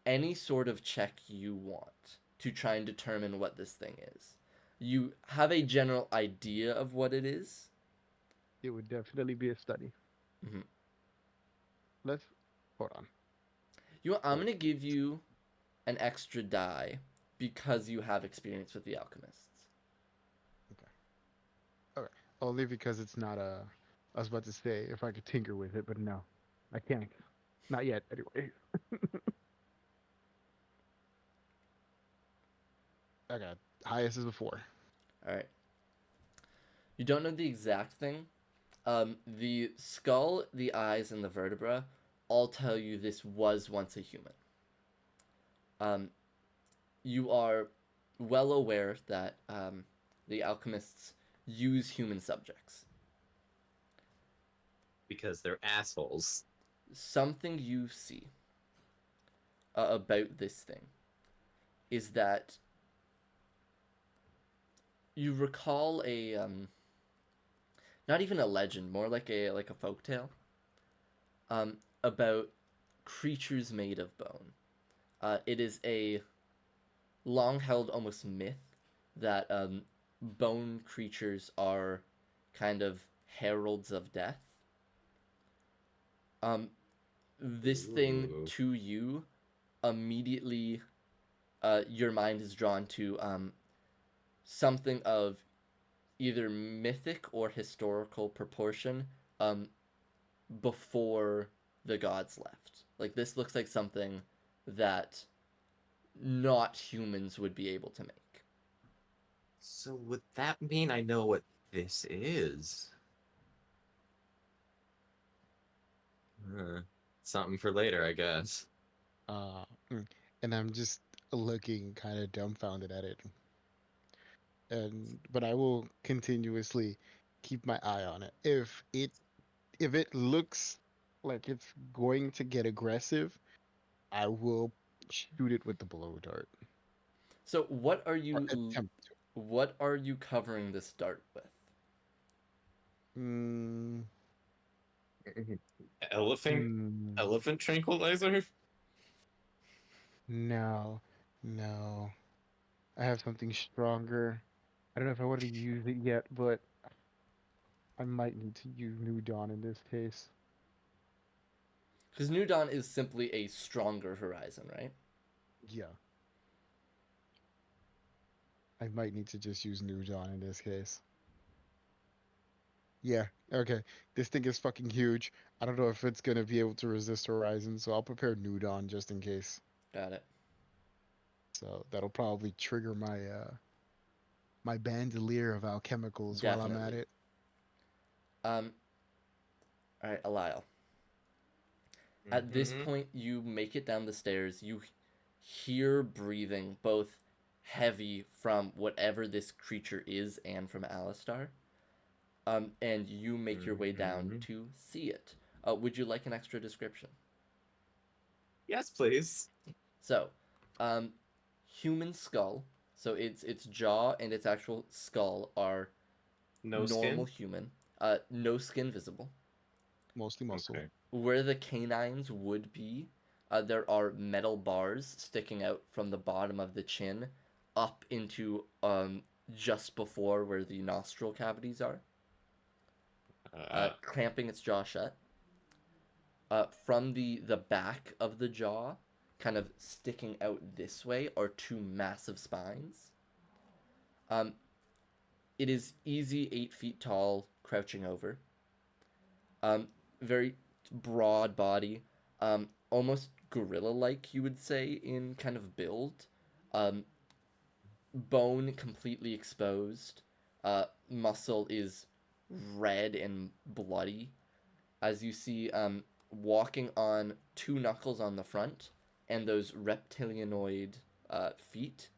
any sort of check you want to try and determine what this thing is. You have a general idea of what it is. It would definitely be a study. Mhm. Let's hold on. I'm gonna give you an extra die because you have experience with the alchemists. Okay. Only because it's not a. I was about to say if I could tinker with it, but no, I can't. Not yet, anyway. Okay. Highest is a 4. All right. You don't know the exact thing. The skull, the eyes, and the vertebra all tell you this was once a human. Um, you are well aware that the alchemists use human subjects. Because they're assholes. Something you see about this thing is that you recall a not even a legend, more like a folktale about creatures made of bone. It is a long held almost myth that bone creatures are kind of heralds of death. This thing Ooh. to you immediately, your mind is drawn to something of either mythic or historical proportion before the gods left. Like this looks like something that not humans would be able to make. So would that mean I know what this is? Huh. Something for later, I guess. Uh, mm, and I'm just looking kind of dumbfounded at it. But I will continuously keep my eye on it. If it looks like it's going to get aggressive, I will shoot it with the blow dart So or attempt to. what are you covering this dart with? Mm, Elephant hmm, elephant tranquilizer? no, no. I have something stronger. I don't know if I want to use it yet, but I might need to use New Dawn in this case. Because New Dawn is simply a stronger horizon, right? Yeah, I might need to just use New Dawn in this case. Yeah, okay. This thing is fucking huge. I don't know if it's gonna be able to resist Horizon, so I'll prepare New Dawn just in case. Got it. So that'll probably trigger my bandolier of alchemicals while I'm at Definitely. it. Um, all right, Eliel. At this Mm-hmm. point, you make it down the stairs. You hear breathing, both heavy from whatever this creature is and from Alistar. And you make your way down Mm-hmm. to see it. Would you like an extra description? Yes, please. So, um, human skull. So its jaw and its actual skull are No normal skin? human. No skin visible. Mostly muscle. Okay. Where the canines would be, there are metal bars sticking out from the bottom of the chin up into just before where the nostril cavities are, Uh, clamping its jaw shut. From the back of the jaw, kind of sticking out this way, are two massive spines. Um, it is easy 8 feet tall, crouching over. Very broad body, almost gorilla-like, you would say, in kind of build. Bone completely exposed. Muscle is red and bloody as you see walking on two knuckles on the front and those reptilianoid feet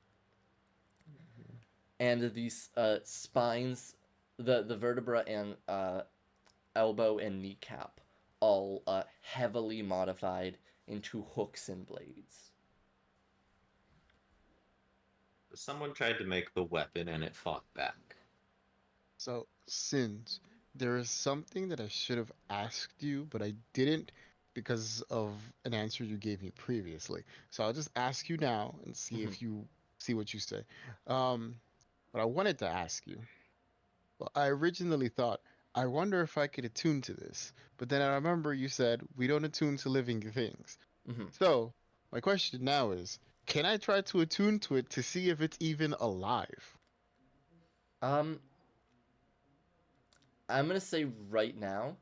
and these spines, the vertebra and elbow and kneecap, all heavily modified into hooks and blades. Someone tried to make the weapon and it fought back. So, Sins, there is something that I should have asked you, but I didn't because of an answer you gave me previously. So I'll just ask you now and see Mhm. if you see what you say. Um, but I wanted to ask you. Well, I originally thought, I wonder if I could attune to this. But then I remember you said we don't attune to living things. Mhm. So, my question now is, can I try to attune to it to see if it's even alive? Um, I'm gonna say right now,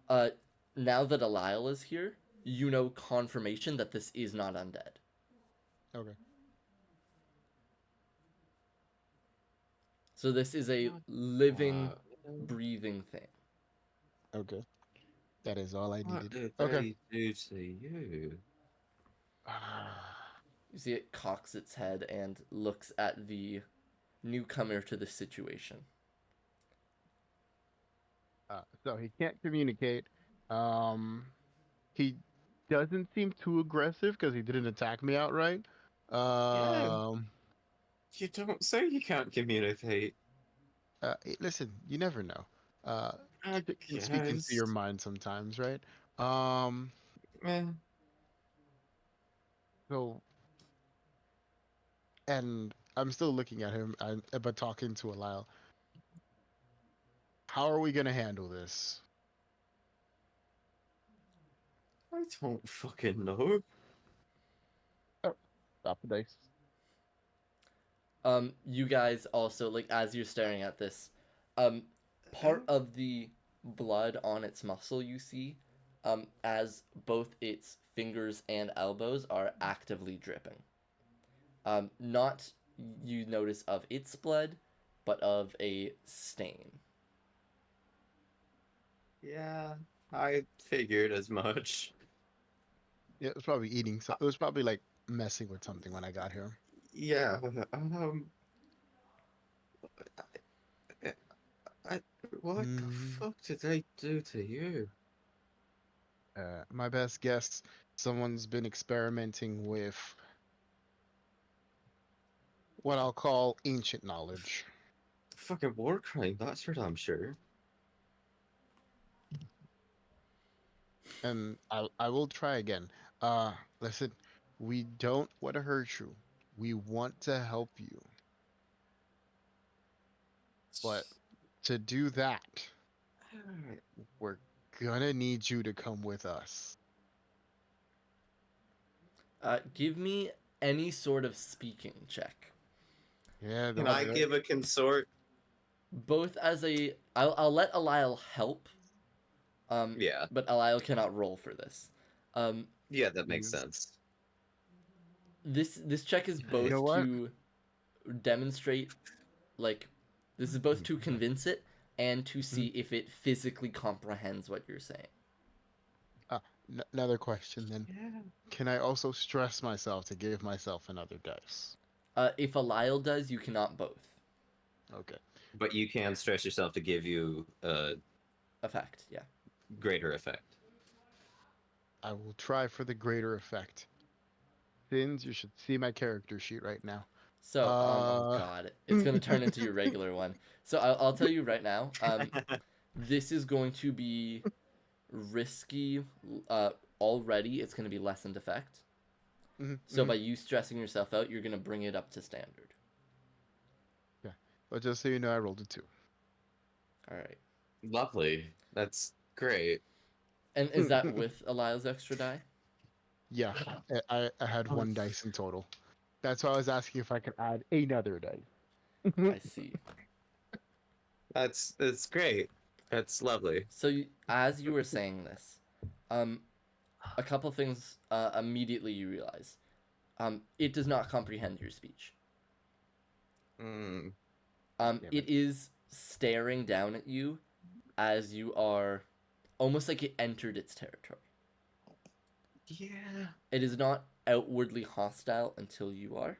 uh, now that Eliel is here, you know confirmation that this is not undead. Okay. So this is a What, living, breathing thing. Okay. That is all I what needed. did Okay. they do to you? You see it cocks its head and looks at the newcomer to the situation. So he can't communicate. Um, he doesn't seem too aggressive because he didn't attack me outright. Yeah, Um, you don't say you can't communicate. Listen, you never know. Uh, I shit can speak into your guess. mind sometimes, right? Um, Eh, so and I'm still looking at him, but talking to Alile. How are we gonna handle this? I don't fucking know. Oh, stop the dice. You guys also like as you're staring at this, um, part of the blood on its muscle you see, as both its fingers and elbows are actively dripping. Not you notice of its blood, but of a stain. Yeah, I figured as much. Yeah, it was probably eating. It was probably like messing with something when I got here. Yeah, I, I, what the Hmm. fuck did they do to you? My best guess, someone's been experimenting with what I'll call ancient knowledge. Fucking war crime, that's for damn sure. And I will try again. Listen, we don't want to hurt you. We want to help you. But to do that, we're gonna need you to come with us. Give me any sort of speaking check. Yeah, Can that's I Um, right. give a consort? both as a, I'll let Eliel help. Yeah, But Eliel cannot roll for this. Um, yeah, that makes Please. sense. this check is You know both what? to demonstrate like this is both to convince it and to see Mhm. if it physically comprehends what you're saying. Another question then. Yeah. Can I also stress myself to give myself another dice? If Eliel does, you cannot both. Okay. But you can stress yourself to give you a Effect, yeah. greater effect. I will try for the greater effect. Sins, you should see my character sheet right now. So, oh Uh, god, it's gonna turn into your regular one. So I'll tell you right now. This is going to be risky. Already, it's gonna be lessened effect. mhm, So mhm. by you stressing yourself out, you're gonna bring it up to standard. Yeah. But just so you know, I rolled a 2. All right. Lovely. That's great. And is that with Eliel's extra die? Yeah, I had Oh, one dice in total. That's why I was asking if I could add another dice. I see. that's great. That's lovely. So as you were saying this, um, a couple things immediately you realize. It does not comprehend your speech. Mm, God damn It it. is staring down at you as you are almost like it entered its territory. Yeah. It is not outwardly hostile until you are.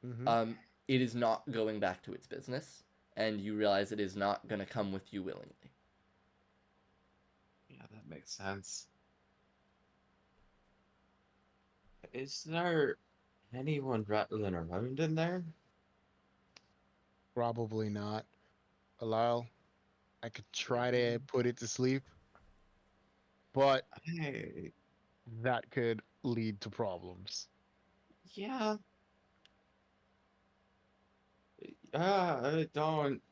Mm-hmm. It is not going back to its business, and you realize it is not going to come with you willingly. Yeah, that makes sense. Is there anyone rattling around in there? Probably not. Eliel, I could try to put it to sleep, but Hey, that could lead to problems. yeah. I don't.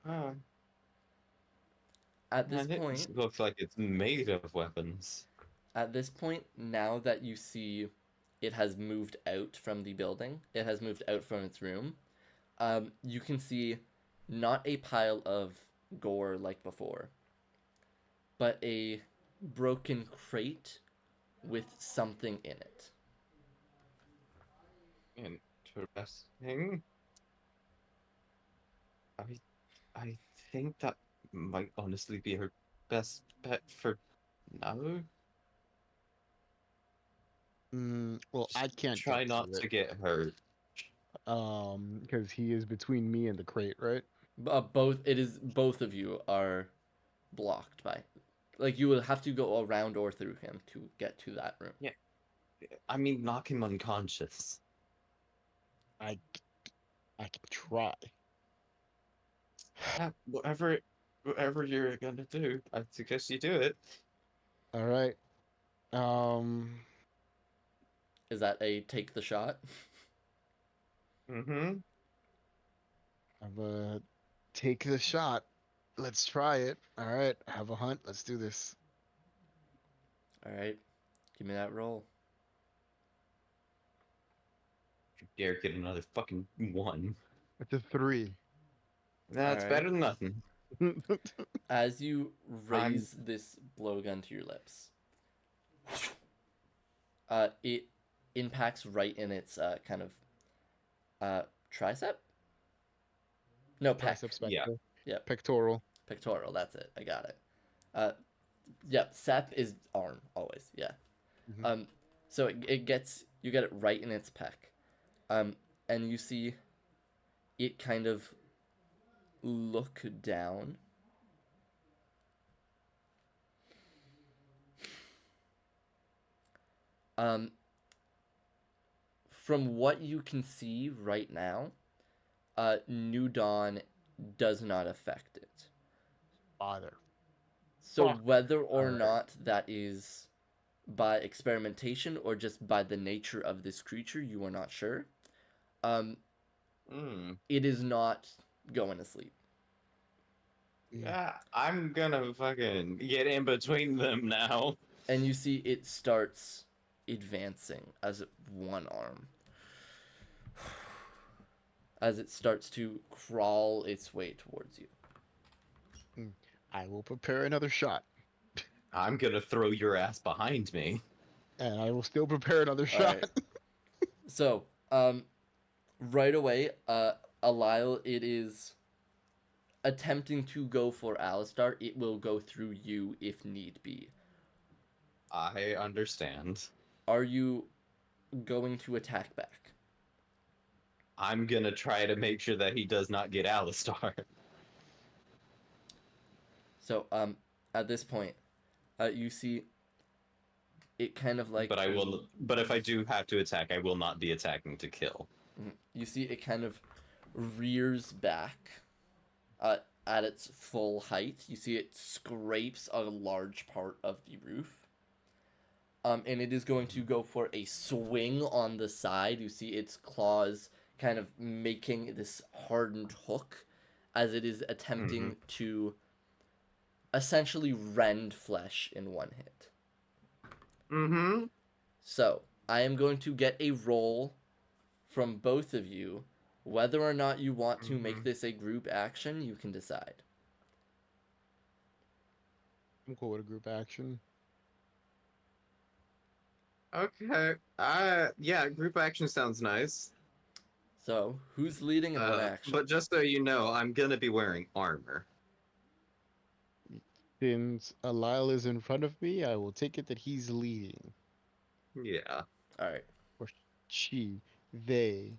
Uh, At this and it point, looks like it's made of weapons. now that you see it has moved out from the building, it has moved out from its room, you can see not a pile of gore like before, but a broken crate with something in it. Interesting. I I think that might honestly be her best bet for now. Well, I Just can't try get not to it. to get hurt. Because he is between me and the crate, right? Both of you are blocked by, like you will have to go around or through him to get to that room. Yeah, I mean, knock him unconscious. I, I can try. Yeah, whatever you're gonna do, I suggest you do it. All right. Um, Is that a take the shot? Mm-hmm. I'm gonna take the shot. Let's try it. All right. Have a hunt. Let's do this. All right, give me that roll. If you dare get another fucking one. It's a 3. All That's right. better than nothing. As you I'm raise this blowgun to your lips, it impacts right in its kind of tricep. No, pec. Tricep yeah. spectre. Yep, Pectoral. pectoral. That's it. I got it. Uh, yep. Sep is arm always. Yeah. Hmm. Um, so it gets you get it right in its pec, um, and you see it kind of look down. Um, from what you can see right now, New Dawn does not affect it. Father. So Fuck. whether All or right. not that is by experimentation or just by the nature of this creature, you are not sure. Um, Mm. it is not going to sleep. Mm. Yeah, I'm gonna fucking get in between them now. And you see it starts advancing as one arm. As it starts to crawl its way towards you. Mm. I will prepare another shot, I'm gonna throw your ass behind me. and I will still prepare another All shot. right. So, right away, Eliel, it is attempting to go for Alistar. It will go through you if need be. I understand. Are you going to attack back? I'm gonna try to make sure that he does not get Alistar. So, at this point, you see it kind of like But but if I do have to attack, I will not be attacking to kill. you see it kind of rears back uh, at its full height. You see it scrapes a large part of the roof. And it is going to go for a swing on the side. You see its claws kind of making this hardened hook as it is Mm-hmm. attempting to essentially rend flesh in one hit. Mm-hmm. So, I am going to get a roll from both of you. Whether or not you want to Mm-hmm. make this a group action, you can decide. I'm cool with a group action. Okay. Yeah, group action sounds nice. So, who's leading and what action? But just so you know, I'm gonna be wearing armor. Since Eliel is in front of me, I will take it that he's leading. Yeah, All right. Or she, they,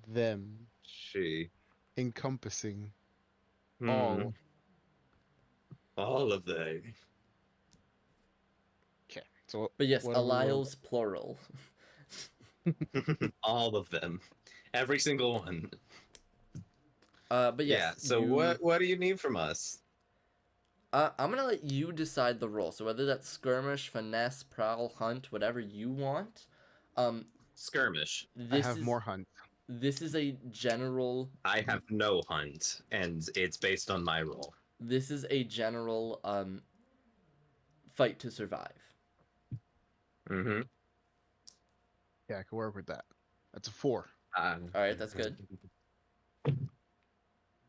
them, she. encompassing Hmm. all. All of they. Okay, so But yes, what are we rolling? Eliel's plural. All of them. Every single one. But Yeah. yes, So what do you need from us? I'm gonna let you decide the role. So whether that's skirmish, finesse, prowl, hunt, whatever you want. Um, Skirmish. I this have is more hunt. this is a general. I have no hunt, and it's based on my roll. This is a general fight to survive. Mm-hmm. Yeah, I can work with that. That's a 4. All right, that's good.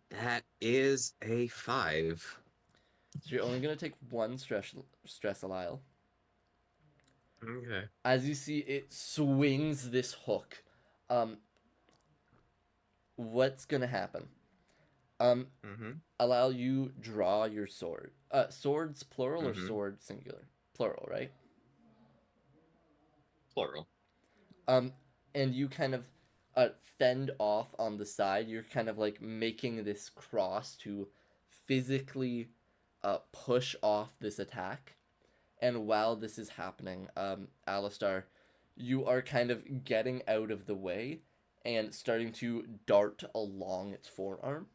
That is a 5. So you're only gonna take one stress Eliel. Okay. As you see, it swings this hook. What's gonna happen? Mm-hmm. Allow you draw your sword. Swords plural or Mm-hmm. sword singular? Plural, right? Plural. And you kind of fend off on the side. You're kind of like making this cross to physically push off this attack. And while this is happening, Alistar, you are kind of getting out of the way and starting to dart along its forearm.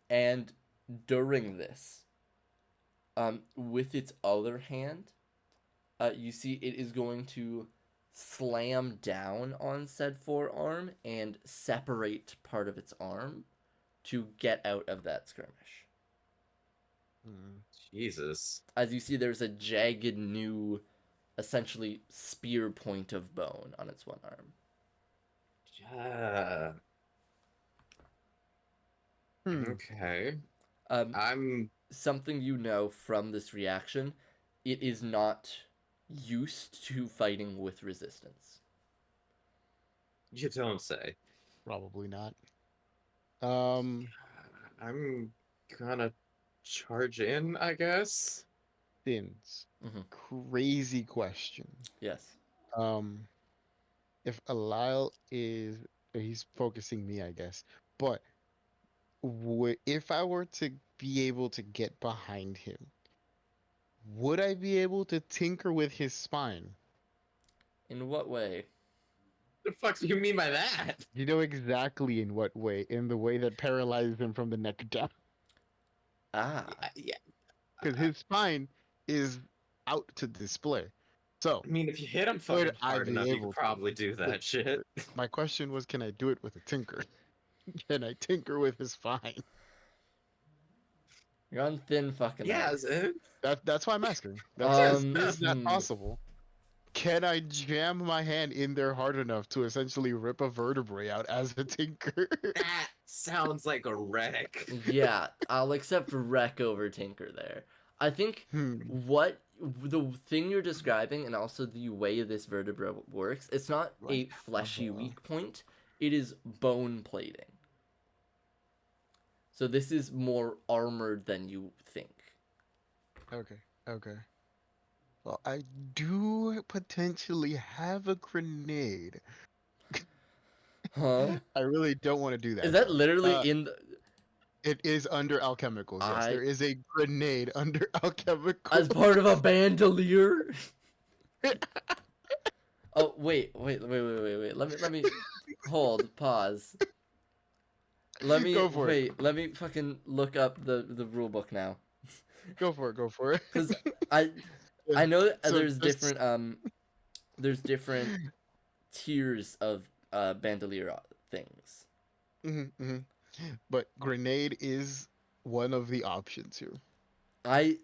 And during this, with its other hand, you see it is going to slam down on said forearm and separate part of its arm to get out of that skirmish. Jesus. As you see, there's a jagged new, essentially, spear point of bone on its one arm. Yeah. Okay. I'm Something you know from this reaction, it is not used to fighting with resistance. You don't say. Probably not. Um, I'm gonna charge in, I guess. Thins. Mm-hmm. Crazy question. Yes. Um, if Eliel is, he's focusing me, I guess. But if I were to be able to get behind him, would I be able to tinker with his spine? In what way? The fuck do you mean by that? You know exactly in what way? In the way that paralyzes him from the neck down. Ah. Yeah. Because his spine is out to display. So, I mean, if you hit him would fucking I hard enough, be you could able to? probably do that shit. My question was, can I do it with a tinker? Can I tinker with his spine? You're on thin fucking Yeah, ice. That's why I'm asking. Is that possible? Can I jam my hand in there hard enough to essentially rip a vertebrae out as a tinker? that sounds like a wreck. Yeah, I'll accept wreck over tinker there. I think what the thing you're describing and also the way this vertebra works, it's not a fleshy weak point, it is bone plating. So this is more armored than you think. Okay. Well, I do potentially have a grenade. Huh? I really don't want to do that. Is that though. literally in the... It is under alchemicals, yes. I... There is a grenade under alchemicals. As part of a bandolier? Oh, wait. Let me hold, pause. Go for it. Let me fucking look up the rule book now. Go for it. Cuz I know that So there's different tiers of bandolier things. Mm-hmm. But grenade is one of the options here. I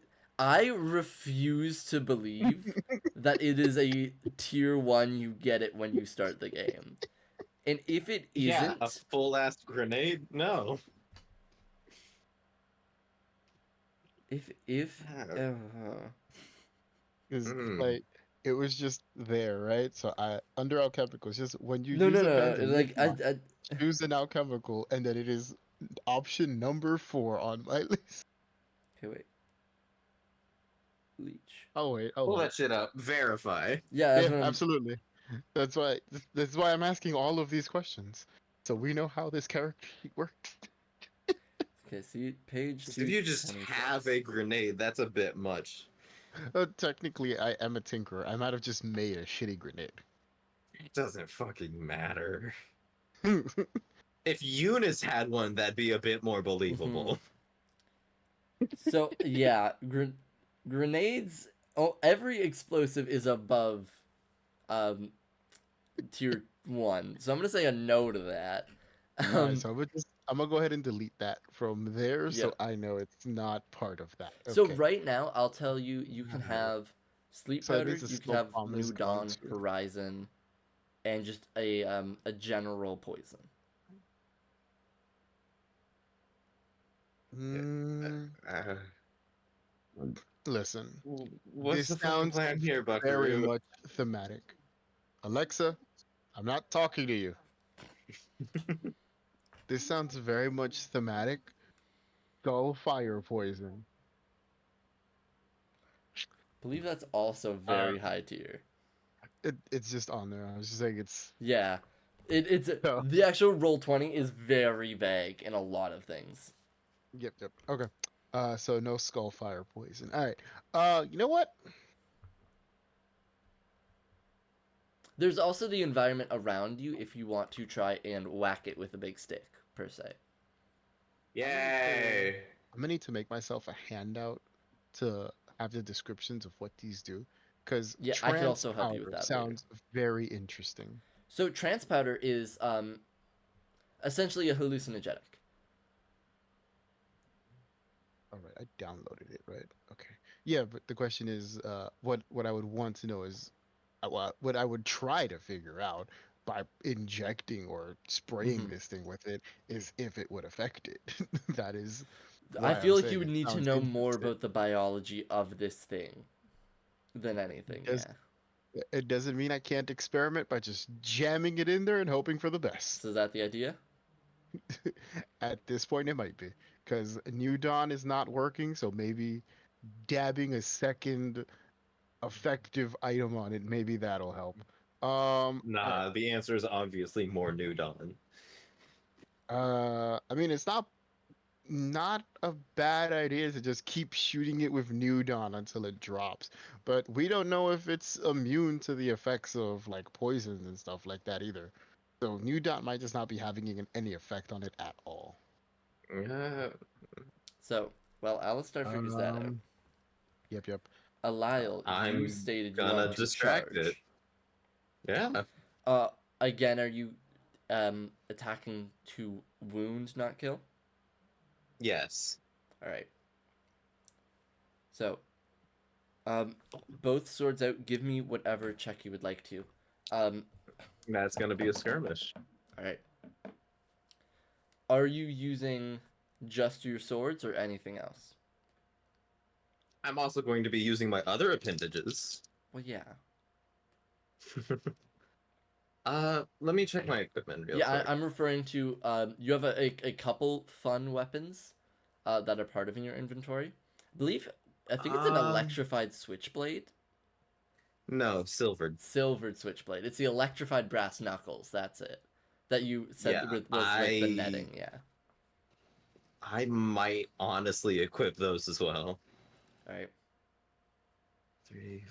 refuse to believe that it is a tier 1 you get it when you start the game. And if it isn't, a full ass grenade? No. if Because like It was just there, right? So I under alchemicals, just when you No, use no, a no. bend and Like move on, choose an alchemical, and then it is option number 4 on my list. Okay, wait. Leech. Oh wait, oh Pull wait. that shit up. Verify. Yeah, that's Yeah, what I'm. absolutely. That's why I'm asking all of these questions, so we know how this character sheet works. Okay, see page 'Cause if you just 226. have a grenade, that's a bit much. Technically, I am a tinkerer. I might have just made a shitty grenade. It doesn't fucking matter. If Eunice had one, that'd be a bit more believable. So yeah, grenades. Oh, every explosive is above um tier 1. So I'm gonna say a no to that. All right, so I'm gonna go ahead and delete that from there, Yeah. so I know it's not part of that. So Okay. right now, I'll tell you, you can Alright. have sleep So that powder, means the you can smoke have bomb is New gone Dawn, too. Horizon, and just a general poison. Mm, Uh, listen, what's this the fucking sounds plan here, very Buckaroo? much thematic. Alexa, I'm not talking to you. This sounds very much thematic. Dull fire poison. I believe that's also Uh, very high tier. It's just on there. I was just saying it's. Yeah, it's Oh, the actual roll 20 is very vague in a lot of things. yep. Okay. So no skull fire poison. All right. You know what? There's also the environment around you if you want to try and whack it with a big stick, per se. yay! I'm gonna need to make myself a handout to have the descriptions of what these do, because Yeah, I could trance also help you with powder that later. sounds very interesting. So trance powder is essentially a hallucinogenic. All right, I downloaded it, right? Okay. Yeah, but the question is, what I would want to know is, what I would try to figure out by injecting or spraying Hmm. this thing with it is if it would affect it. That is I why I'm feel like you saying would it need to sounds know more interesting. about the biology of this thing than anything. Does Yeah. it doesn't mean I can't experiment by just jamming it in there and hoping for the best. So is that the idea? At this point, it might be because New Dawn is not working, so maybe dabbing a second effective item on it, maybe that'll help. All right. Nah, the answer is obviously more New Dawn. I mean, it's not a bad idea to just keep shooting it with New Dawn until it drops, but we don't know if it's immune to the effects of like poisons and stuff like that either. So New Dawn might just not be having any effect on it at all. Uh, So, well, Alistar figures that out. Um. Yep. Eliel, you I'm stated you gonna wanted to distract it. charge. Yeah. Uh, again, are you attacking to wound, not kill? Yes. All right. So, both swords out. Give me whatever check you would like to. Um, That's gonna be a skirmish. all right. Are you using just your swords or anything else? I'm also going to be using my other appendages. Well, yeah. Let me check my equipment real Yeah, quick. I'm referring to you have a couple fun weapons that are part of in your inventory. I think it's an electrified switchblade. No, silvered. Silvered switchblade. It's the electrified brass knuckles. That's it. That you said Yeah, was like the netting. Yeah. I might honestly equip those as well. All right. 3.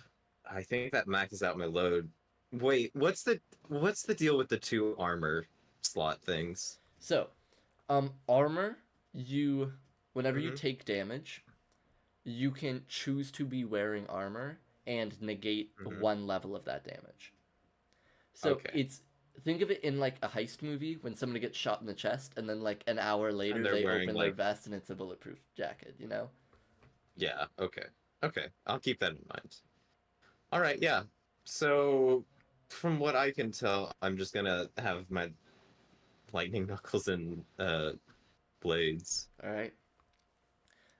I think that maxes out my load. Wait, what's the deal with the 2 armor slot things? So, armor. Whenever you Mm-hmm. take damage, you can choose to be wearing armor and negate Mm-hmm. 1 level of that damage. So Okay. think of it in like a heist movie when somebody gets shot in the chest and then like an hour later And they're they wearing open their like, vest and it's a bulletproof jacket, you know? yeah, okay. Okay, I'll keep that in mind. All right, yeah. So, from what I can tell, I'm just gonna have my lightning knuckles and blades. All right.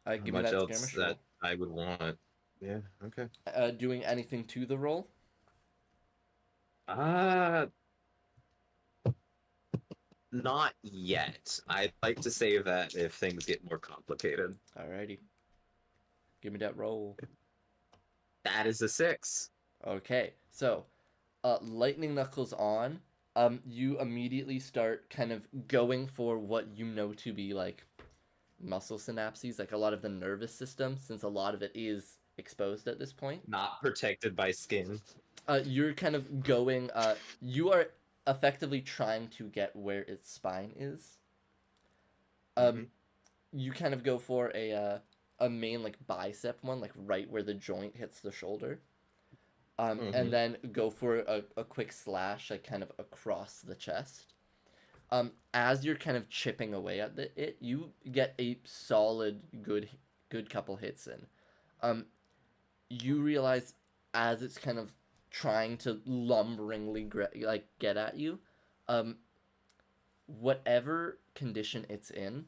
How Give me much that else skirmish that roll. I would want? Yeah, okay. Doing anything to the roll? Uh, not yet. I'd like to save that if things get more complicated. Alrighty. Give me that roll. That is a 6. Okay, so lightning knuckles on. You immediately start kind of going for what you know to be like muscle synapses, like a lot of the nervous system, since a lot of it is exposed at this point. Not protected by skin. You're kind of going. You are effectively trying to get where its spine is. Hmm. You kind of go for a main like bicep one, like right where the joint hits the shoulder. And Hmm. then go for a quick slash, like kind of across the chest. As you're kind of chipping away at it, you get a solid, good couple hits in. Um, you realize as it's kind of trying to lumberingly like get at you, um, whatever condition it's in,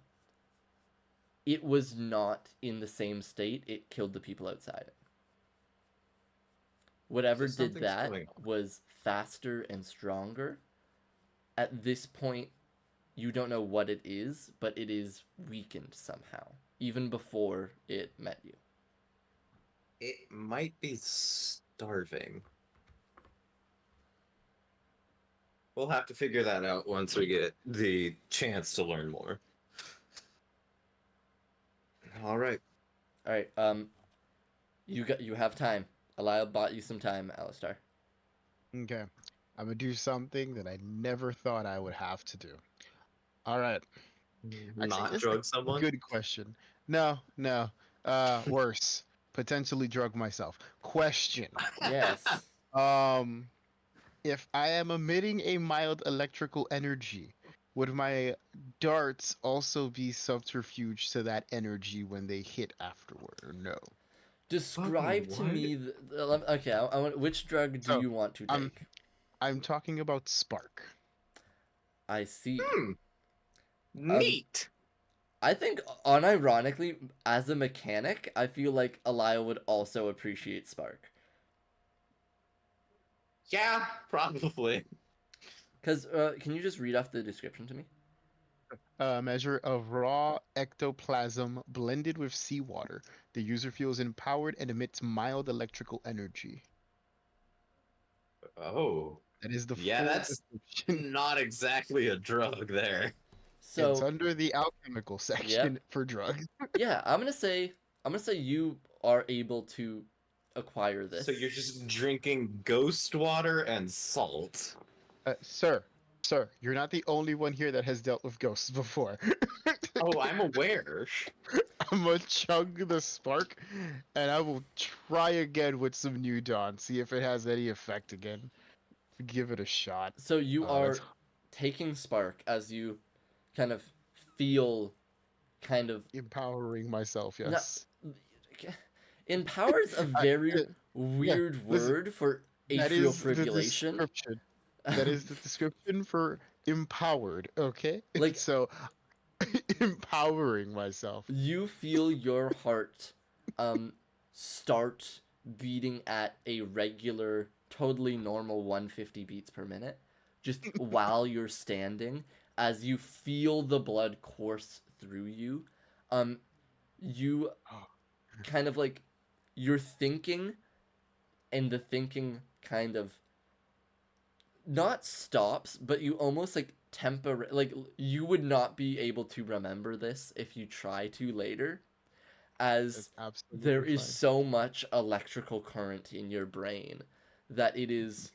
it was not in the same state it killed the people outside it. Whatever So did something's that going on. was faster and stronger. At this point, you don't know what it is, but it is weakened somehow, even before it met you. It might be starving. We'll have to figure that out once we get the chance to learn more. All right. All right, you have time. Eliel bought you some time, Alistar. Okay. I'm gonna do something that I never thought I would have to do. All right. Actually, Not this is a drug someone? good question. No, no. Worse. Potentially drug myself. Question. Yes. Um, if I am emitting a mild electrical energy, would my darts also be subterfuge to that energy when they hit afterward, or no? Describe to What? me. Okay, I want. Which drug do So, you want to I'm take? I'm talking about spark. I see. Hmm. Um, Neat. I think unironically, as a mechanic, I feel like Eliel would also appreciate Spark. Yeah, probably. Cause can you just read off the description to me? A measure of raw ectoplasm blended with seawater. The user feels empowered and emits mild electrical energy. Oh. That is the Yeah, full that's description. not exactly a drug there. It's So under the alchemical yep, section for drugs. yeah. I'm gonna say you are able to acquire So you're this. just drinking ghost water and salt. Sir, you're not the only one here that has dealt with ghosts before. Oh, I'm aware. I'm gonna chug the spark, and I will try again with some new dawn, see if it has any effect again. Give it a shot. So you Let's are taking Spark as you kind of feel kind of empowering myself. no. Yes. Empower is a I, very yeah. weird Listen, word for that is the atrial description. That is fibrillation. the description for empowered. Okay. Like So empowering myself. you feel your heart um start beating at a regular totally normal 150 beats per minute just while you're standing as you feel the blood course through you. You kind of like you're thinking, and the thinking kind of not stops, but you almost like like you would not be able to remember this if you try to later, as That's there absolutely is fine. so much electrical current in your brain that it is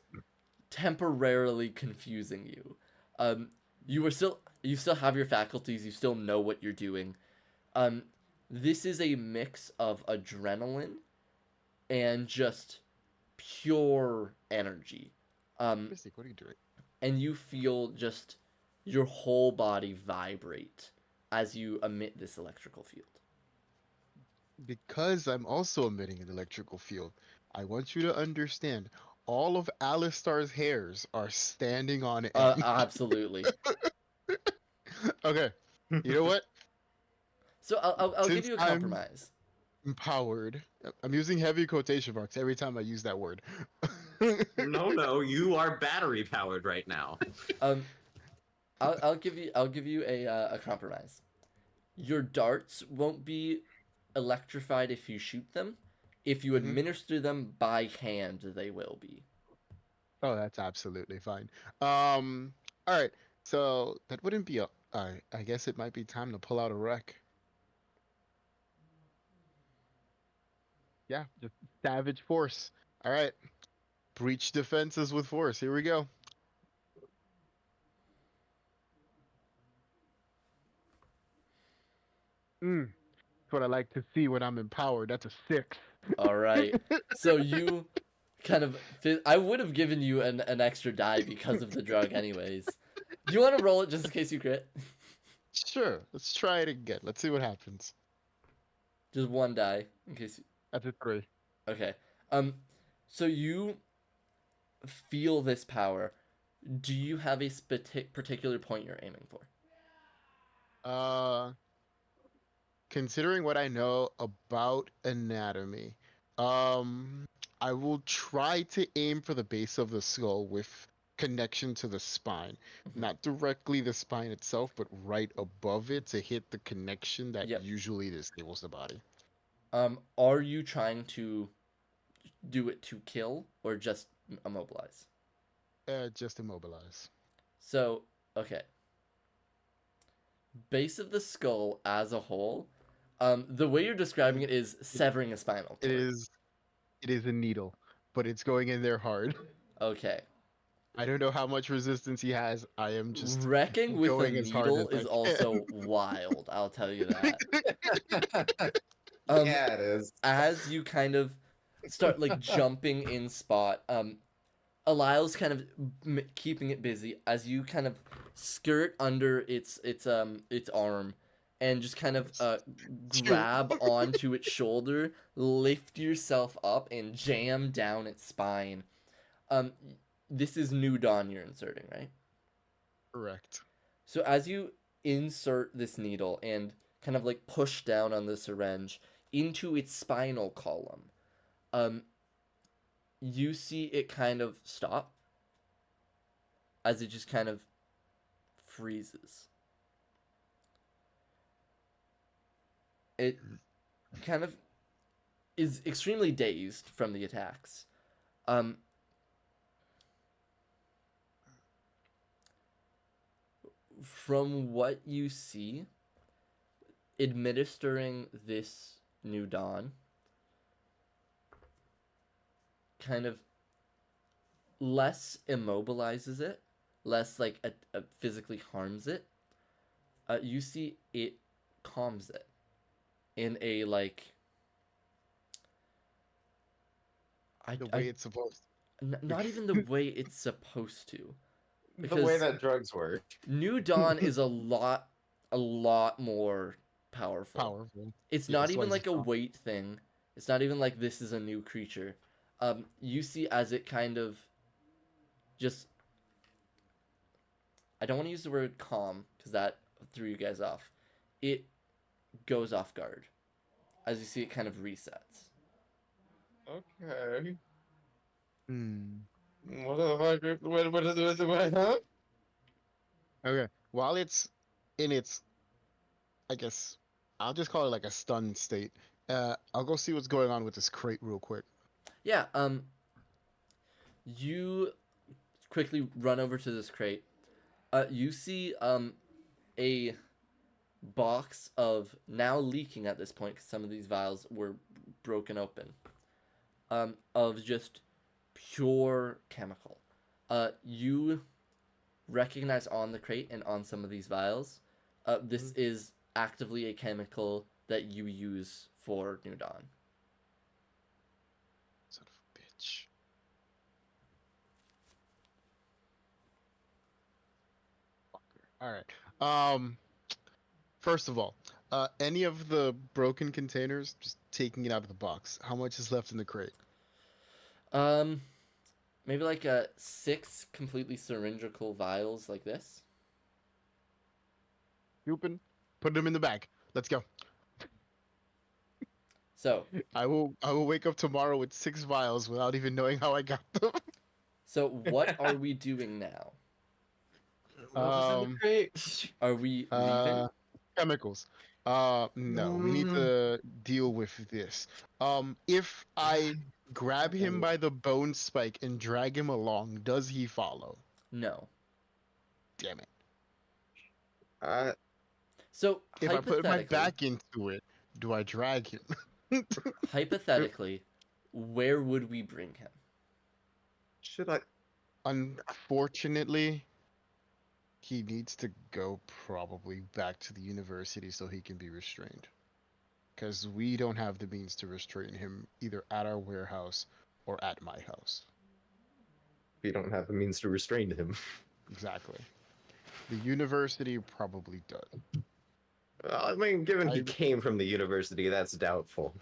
temporarily confusing you. Um, you still have your faculties, you still know what you're doing. Um, this is a mix of adrenaline and just pure energy. Um, Mystic, what are you doing? and you feel just your whole body vibrate as you emit this electrical field. Because I'm also emitting an electrical field, I want you to understand all of Alistar's hairs are standing on end. Absolutely. Okay, you know what? So I'll give Since you a I'm compromise. empowered, I'm using heavy quotation marks every time I use that word. No, you are battery powered right now. Um, I'll give you a compromise. Your darts won't be electrified if you shoot them. If you Mhm. administer them by hand, they will be. Oh, that's absolutely fine. All right. So that wouldn't be a. I guess it might be time to pull out a wreck. Yeah, just savage force. All right. Breach defenses with force. Here we go. That's what I like to see when I'm empowered. That's a 6. All right. So you kind of I would have given you an extra die because of the drug anyways. Do you want to roll it just in case you crit? Sure. Let's try it again. Let's see what happens. Just one die in case you... That's a 3. Okay. Um so you feel this power. Do you have a particular point you're aiming for? Uh, Considering what I know about anatomy, um, I will try to aim for the base of the skull with connection to the spine. Mhm. Not directly the spine itself, but right above it to hit the connection that Yep. usually disables the body. Are you trying to do it to kill or just immobilize? Just immobilize. So, okay. Base of the skull as a whole, the way you're describing Mm, it is It, severing a spinal it cord. is it is a needle, but it's going in there hard. Okay. I don't know how much resistance he has. I am just Wrecking with a going as hard as needle I is can. also wild, I'll tell you that. Um, Yeah, it is. as you kind of start like jumping in spot, Eliel's kind of keeping it busy as you kind of skirt under its arm and just kind of grab onto its shoulder, lift yourself up and jam down its spine. Um this is New Dawn you're inserting, right? Correct. So as you insert this needle and kind of like push down on the syringe into its spinal column, um you see it kind of stop as it just kind of freezes. It kind of is extremely dazed from the attacks. Um, from what you see, administering this New Dawn kind of less immobilizes it, less like physically harms it. You see it calms it in a like The way it's supposed not even the way it's supposed to, The way because that drugs work. New Dawn is a lot more powerful. powerful. It's Yeah, not that's why even it's like a weight thing. It's not even like this is a new creature. You see as it kind of just, I don't want to use the word calm because that threw you guys off. It goes off guard as you see it kind of resets. Okay. Hmm. What the fuck? What, huh? Okay. While it's in its, I guess, I'll just call it like a stunned state. I'll go see what's going on with this crate real quick. Yeah. You quickly run over to this crate. You see a box of, now leaking at this point because some of these vials were broken open, of just pure chemical. You recognize on the crate and on some of these vials, this is actively a chemical that you use for New Dawn. Son of a bitch. Fucker. All right. First of all, any of the broken containers, just taking it out of the box. How much is left in the crate? Um, maybe like six completely cylindrical vials like this. Scooping. Put them in the bag. Let's go. So I will wake up tomorrow with 6 vials without even knowing how I got them. So what are we doing now? What was in the Um, crate? Are we leaving? Chemicals. No, we need Mm, to deal with this. If I grab him by the bone spike and drag him along, does he follow? No. Damn it. uh, So If I put my hypothetically, back into it, do I drag him? hypothetically, where would we bring him? should I? Unfortunately, he needs to go probably back to the university so he can be restrained. Because we don't have the means to restrain him either at our warehouse or at my house. We don't have the means to restrain him. Exactly. The university probably does. Well, I mean, given he I came from the university, that's doubtful.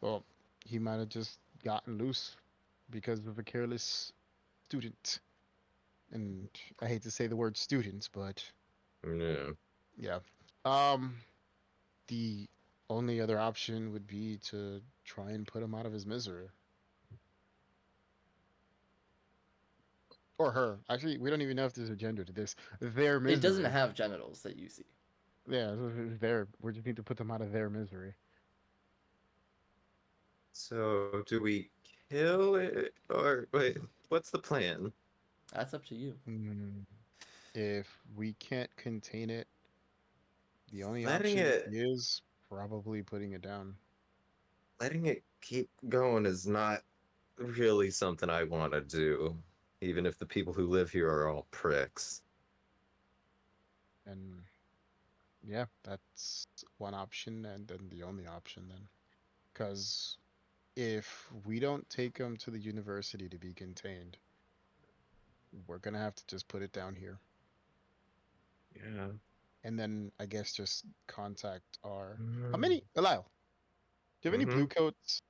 Well, he might have just gotten loose because of a careless student. And I hate to say the word student, but Yeah. yeah. Um, the only other option would be to try and put him out of his misery. Or her. Actually, we don't even know if there's a gender to this. Their It doesn't misery. have genitals that you see. Yeah, their. We just need to put them out of their misery. So, do we kill it or wait? What's the plan? That's up to you. Hmm. If we can't contain it, the only Letting option it, is probably putting it down. letting it keep going is not really something I want to do, even if the people who live here are all pricks. And yeah, that's one option, and then the only option then. Because if we don't take him to the university to be contained, we're gonna have to just put it down here. Yeah. And then I guess just contact our. How many? Eliel, do you have any Mm-hmm. blue coats?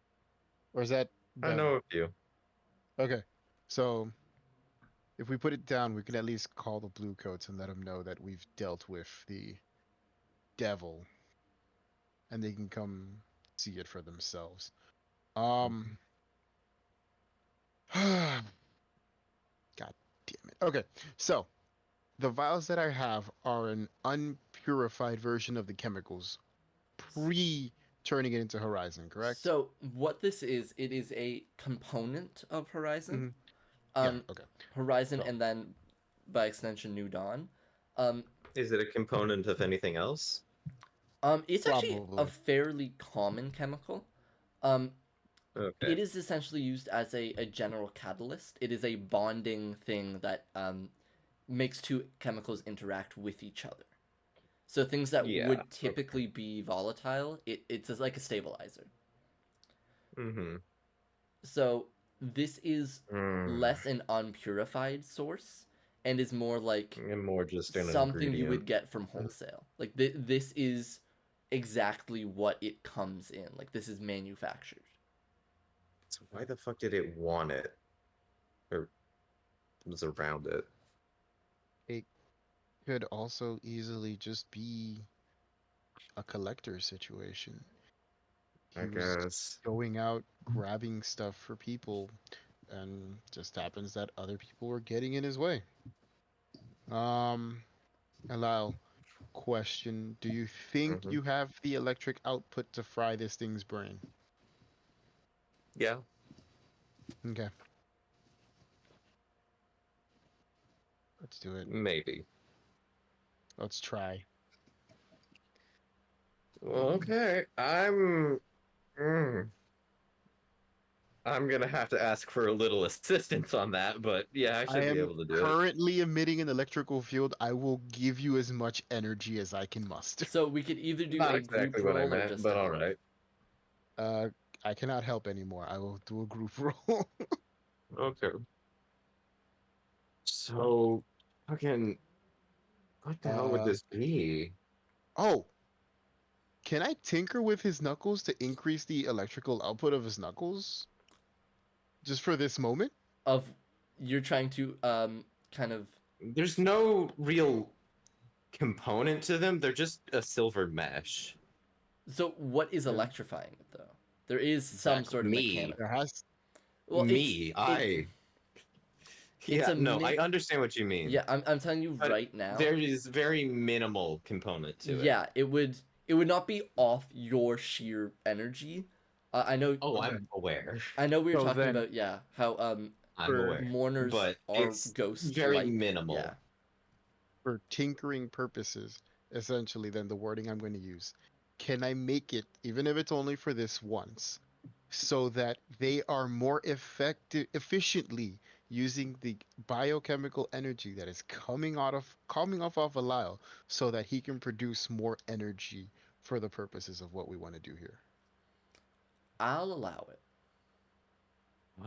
Or is that I them? know a few. Okay. So if we put it down, we can at least call the blue coats and let them know that we've dealt with the devil and they can come see it for themselves. Um, God damn it. Okay, so the vials that I have are an unpurified version of the chemicals, pre turning it into Horizon, correct? So what this is, it is a component of Horizon. Hmm. Yeah. Um, Okay. Horizon, So and then by extension, New Dawn. Um, Is it a component of anything else? it's actually a probably. fairly common chemical. Um, Okay. it is essentially used as a general catalyst. It is a bonding thing that makes two chemicals interact with each other. So things that Yeah. would typically be volatile, it's like a stabilizer. Mm-hmm. So this is Mm. less an unpurified source and is more like And more just an something you ingredient. would get from wholesale. Like this is exactly what it comes in. Like this is manufactured. So why the fuck did it want it? Or was around it? It could also easily just be a collector situation. I He was guess. going out grabbing stuff for people and just happens that other people were getting in his way. Um, Allow question: do you think Hmm. you have the electric output to fry this thing's brain? Yeah, Okay, let's do it. maybe. Let's try. Well, okay, mm, I'm gonna have to ask for a little assistance on that, but yeah, I I should be am able to do it. currently emitting an electrical field. I will give you as much energy as I can muster. So we could either do Not a group exactly what I roll or meant, just a but all help. right. Uh, I cannot help anymore. I will do a group roll. Okay. So, fucking, what the hell would uh, this be? oh, can I tinker with his knuckles to increase the electrical output of his knuckles? Just for this moment? Of you're trying to kind of There's no real component to them. They're just a silver mesh. so what is Yeah, electrifying it though? There is some exactly. sort of Me, mechanical. There has Well, me, it I. Yeah, a no, I mi- understand what you mean. Yeah, I'm telling you But right now. there is very minimal component to it. Yeah, it would not be off your sheer energy. I know. Oh, Okay. I'm aware. I know we were So talking then, about how I'm for aware. mourners But are it's ghost very like. minimal. Yeah. for tinkering purposes, essentially, then the wording I'm going to use, can I make it, even if it's only for this once, so that they are more efficiently using the biochemical energy that is coming off of Eliel, so that he can produce more energy for the purposes of what we want to do here? I'll allow it.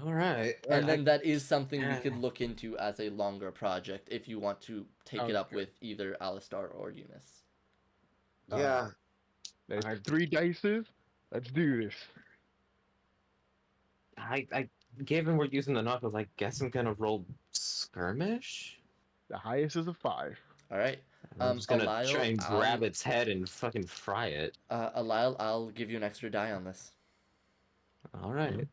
All right. And then that is something we uh, could look into as a longer project if you want to take it Sounds up good. with either Alistar or Eunice. yeah. There's I, 3 dices. Let's do this. I, given we're using the knuckles, I guess I'm gonna roll skirmish. The highest is a 5. All right. I'm just gonna try Eliel, and grab its head and fucking fry it. Eliel, I'll give you an extra die on this. All right.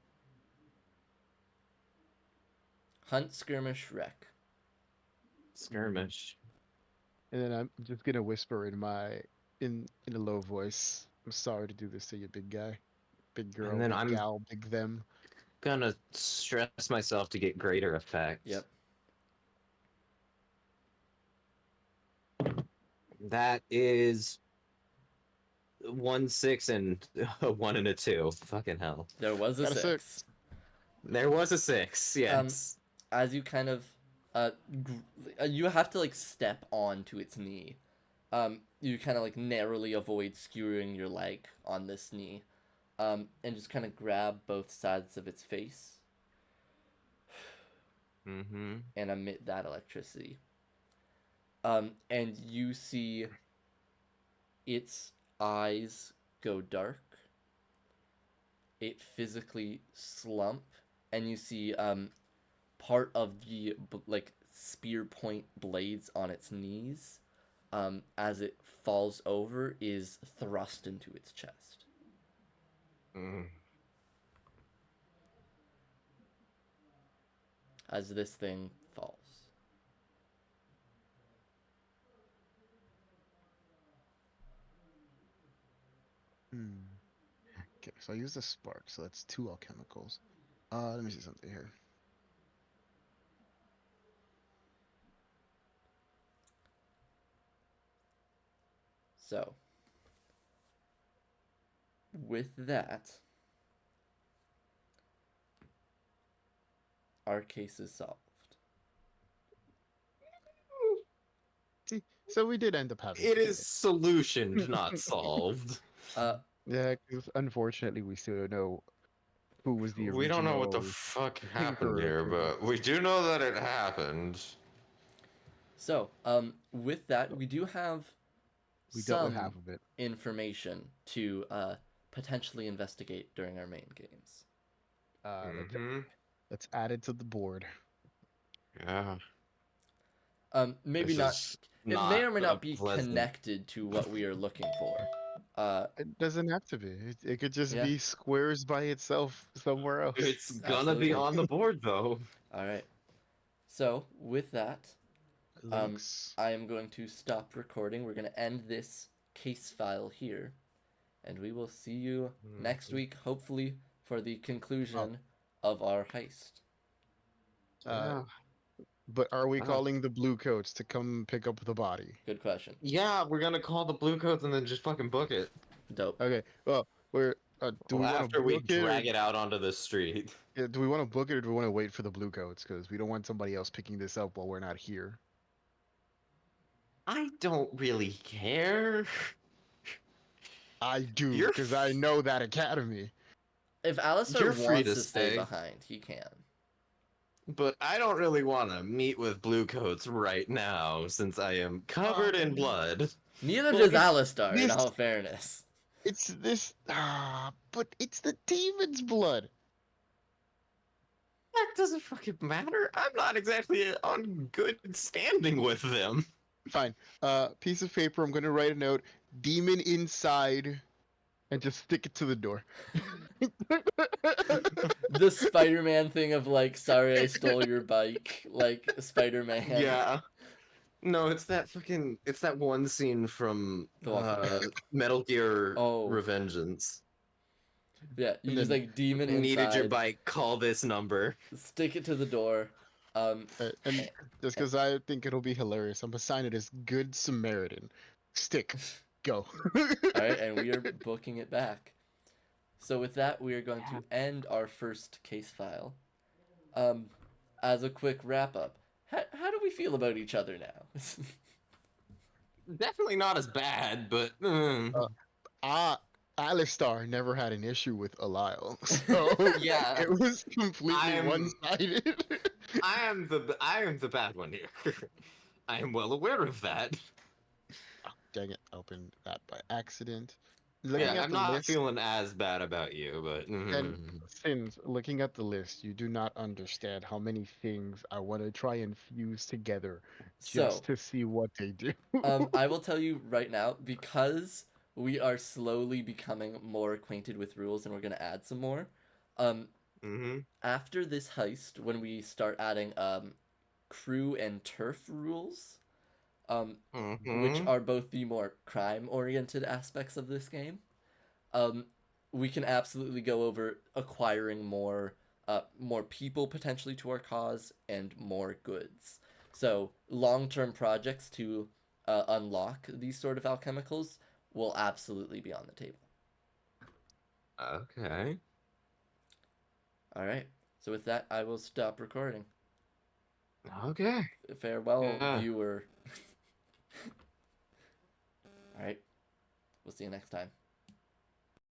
Hunt, skirmish, wreck. Skirmish. And then I'm just gonna whisper in a low voice. I'm sorry to do this to you, big guy, big girl, And then big I'm gal, big them. gonna stress myself to get greater effect. Yep. That is 1 6 and a 1 and a 2. Fucking hell. There was a Got a 6. There was a 6. Yes. As you kind of you have to like step onto its knee. You kind of like narrowly avoid skewering your leg on this knee. And just kind of grab both sides of its face Mm-hmm. and emit that electricity. And you see its eyes go dark. It physically slump, and you see part of the like spear point blades on its knees, as it falls over, is thrust into its chest. Mm. As this thing falls. Okay, so I use the spark, so that's 2 alchemicals. Let me see something here. So, with that, our case is solved. See, so we did end up having. It to do is solutioned, not solved. Yeah, because unfortunately we still don't know who was the We don't know what the original fuck happened tinkerer here, for but this. we do know that it happened. So, with that, we do have We dealt with some half of it. information to potentially investigate during our main games. Mm-hmm. Let's add it to the board. Yeah. Maybe This not. is It may or not may a not be pleasant- connected to what we are looking for. It doesn't have to be. It could just Yeah. be squares by itself somewhere else. It's gonna Absolutely. be on the board though. All right. So with that, Links. I am going to stop recording. We're going to end this case file here, and we will see you next week, hopefully, for the conclusion of our heist. Uh, but are we Ah. calling the blue coats to come pick up the body? Good question. Yeah, we're gonna call the blue coats and then just fucking book it. Dope. Okay. Well, we're. Do we want to After we book it? drag it out onto the street. Yeah, do we want to book it or do we want to wait for the blue coats? Because we don't want somebody else picking this up while we're not here. I don't really care. I do, You're because I know that academy. If Alistar You're free wants to to stay stay. behind, he can. But I don't really want to meet with blue coats right now since I am covered in blood. Neither Well, does Alistar, in this- all fairness. It's this. But it's the demon's blood. That doesn't fucking matter. I'm not exactly on good standing with them. Fine. Piece of paper. I'm gonna write a note. Demon inside. and just stick it to the door. The Spider-Man thing of like, sorry I stole your bike, like Spider-Man. Yeah. No, it's that one scene from The Walking Dead. Metal Gear Oh. Revengeance. Yeah, you And just then like demon Needed your inside, bike, call this number. stick it to the door. And just because I think it'll be hilarious, I'm gonna sign it as Good Samaritan. Stick. Go. All right, and we are booking it back. So with that, we are going to end our first case file. As a quick wrap up, how do we feel about each other now? Definitely not as bad, but Alistar never had an issue with Eliel, so Yeah. it was completely I'm- one-sided. I am the bad one here. I am well aware of that. Oh, dang it! Opened that by accident. Looking Yeah, at I'm the not list, feeling as bad about you, but and since looking at the list, you do not understand how many things I want to try and fuse together So, just to see what they do. I will tell you right now, because we are slowly becoming more acquainted with rules and we're going to add some more. After this heist, when we start adding crew and turf rules, which are both the more crime-oriented aspects of this game, we can absolutely go over acquiring more people potentially to our cause and more goods. So long-term projects to unlock these sort of alchemicals will absolutely be on the table. Okay. All right. So with that, I will stop recording. Okay. Farewell, Yeah. viewer. All right. We'll see you next time.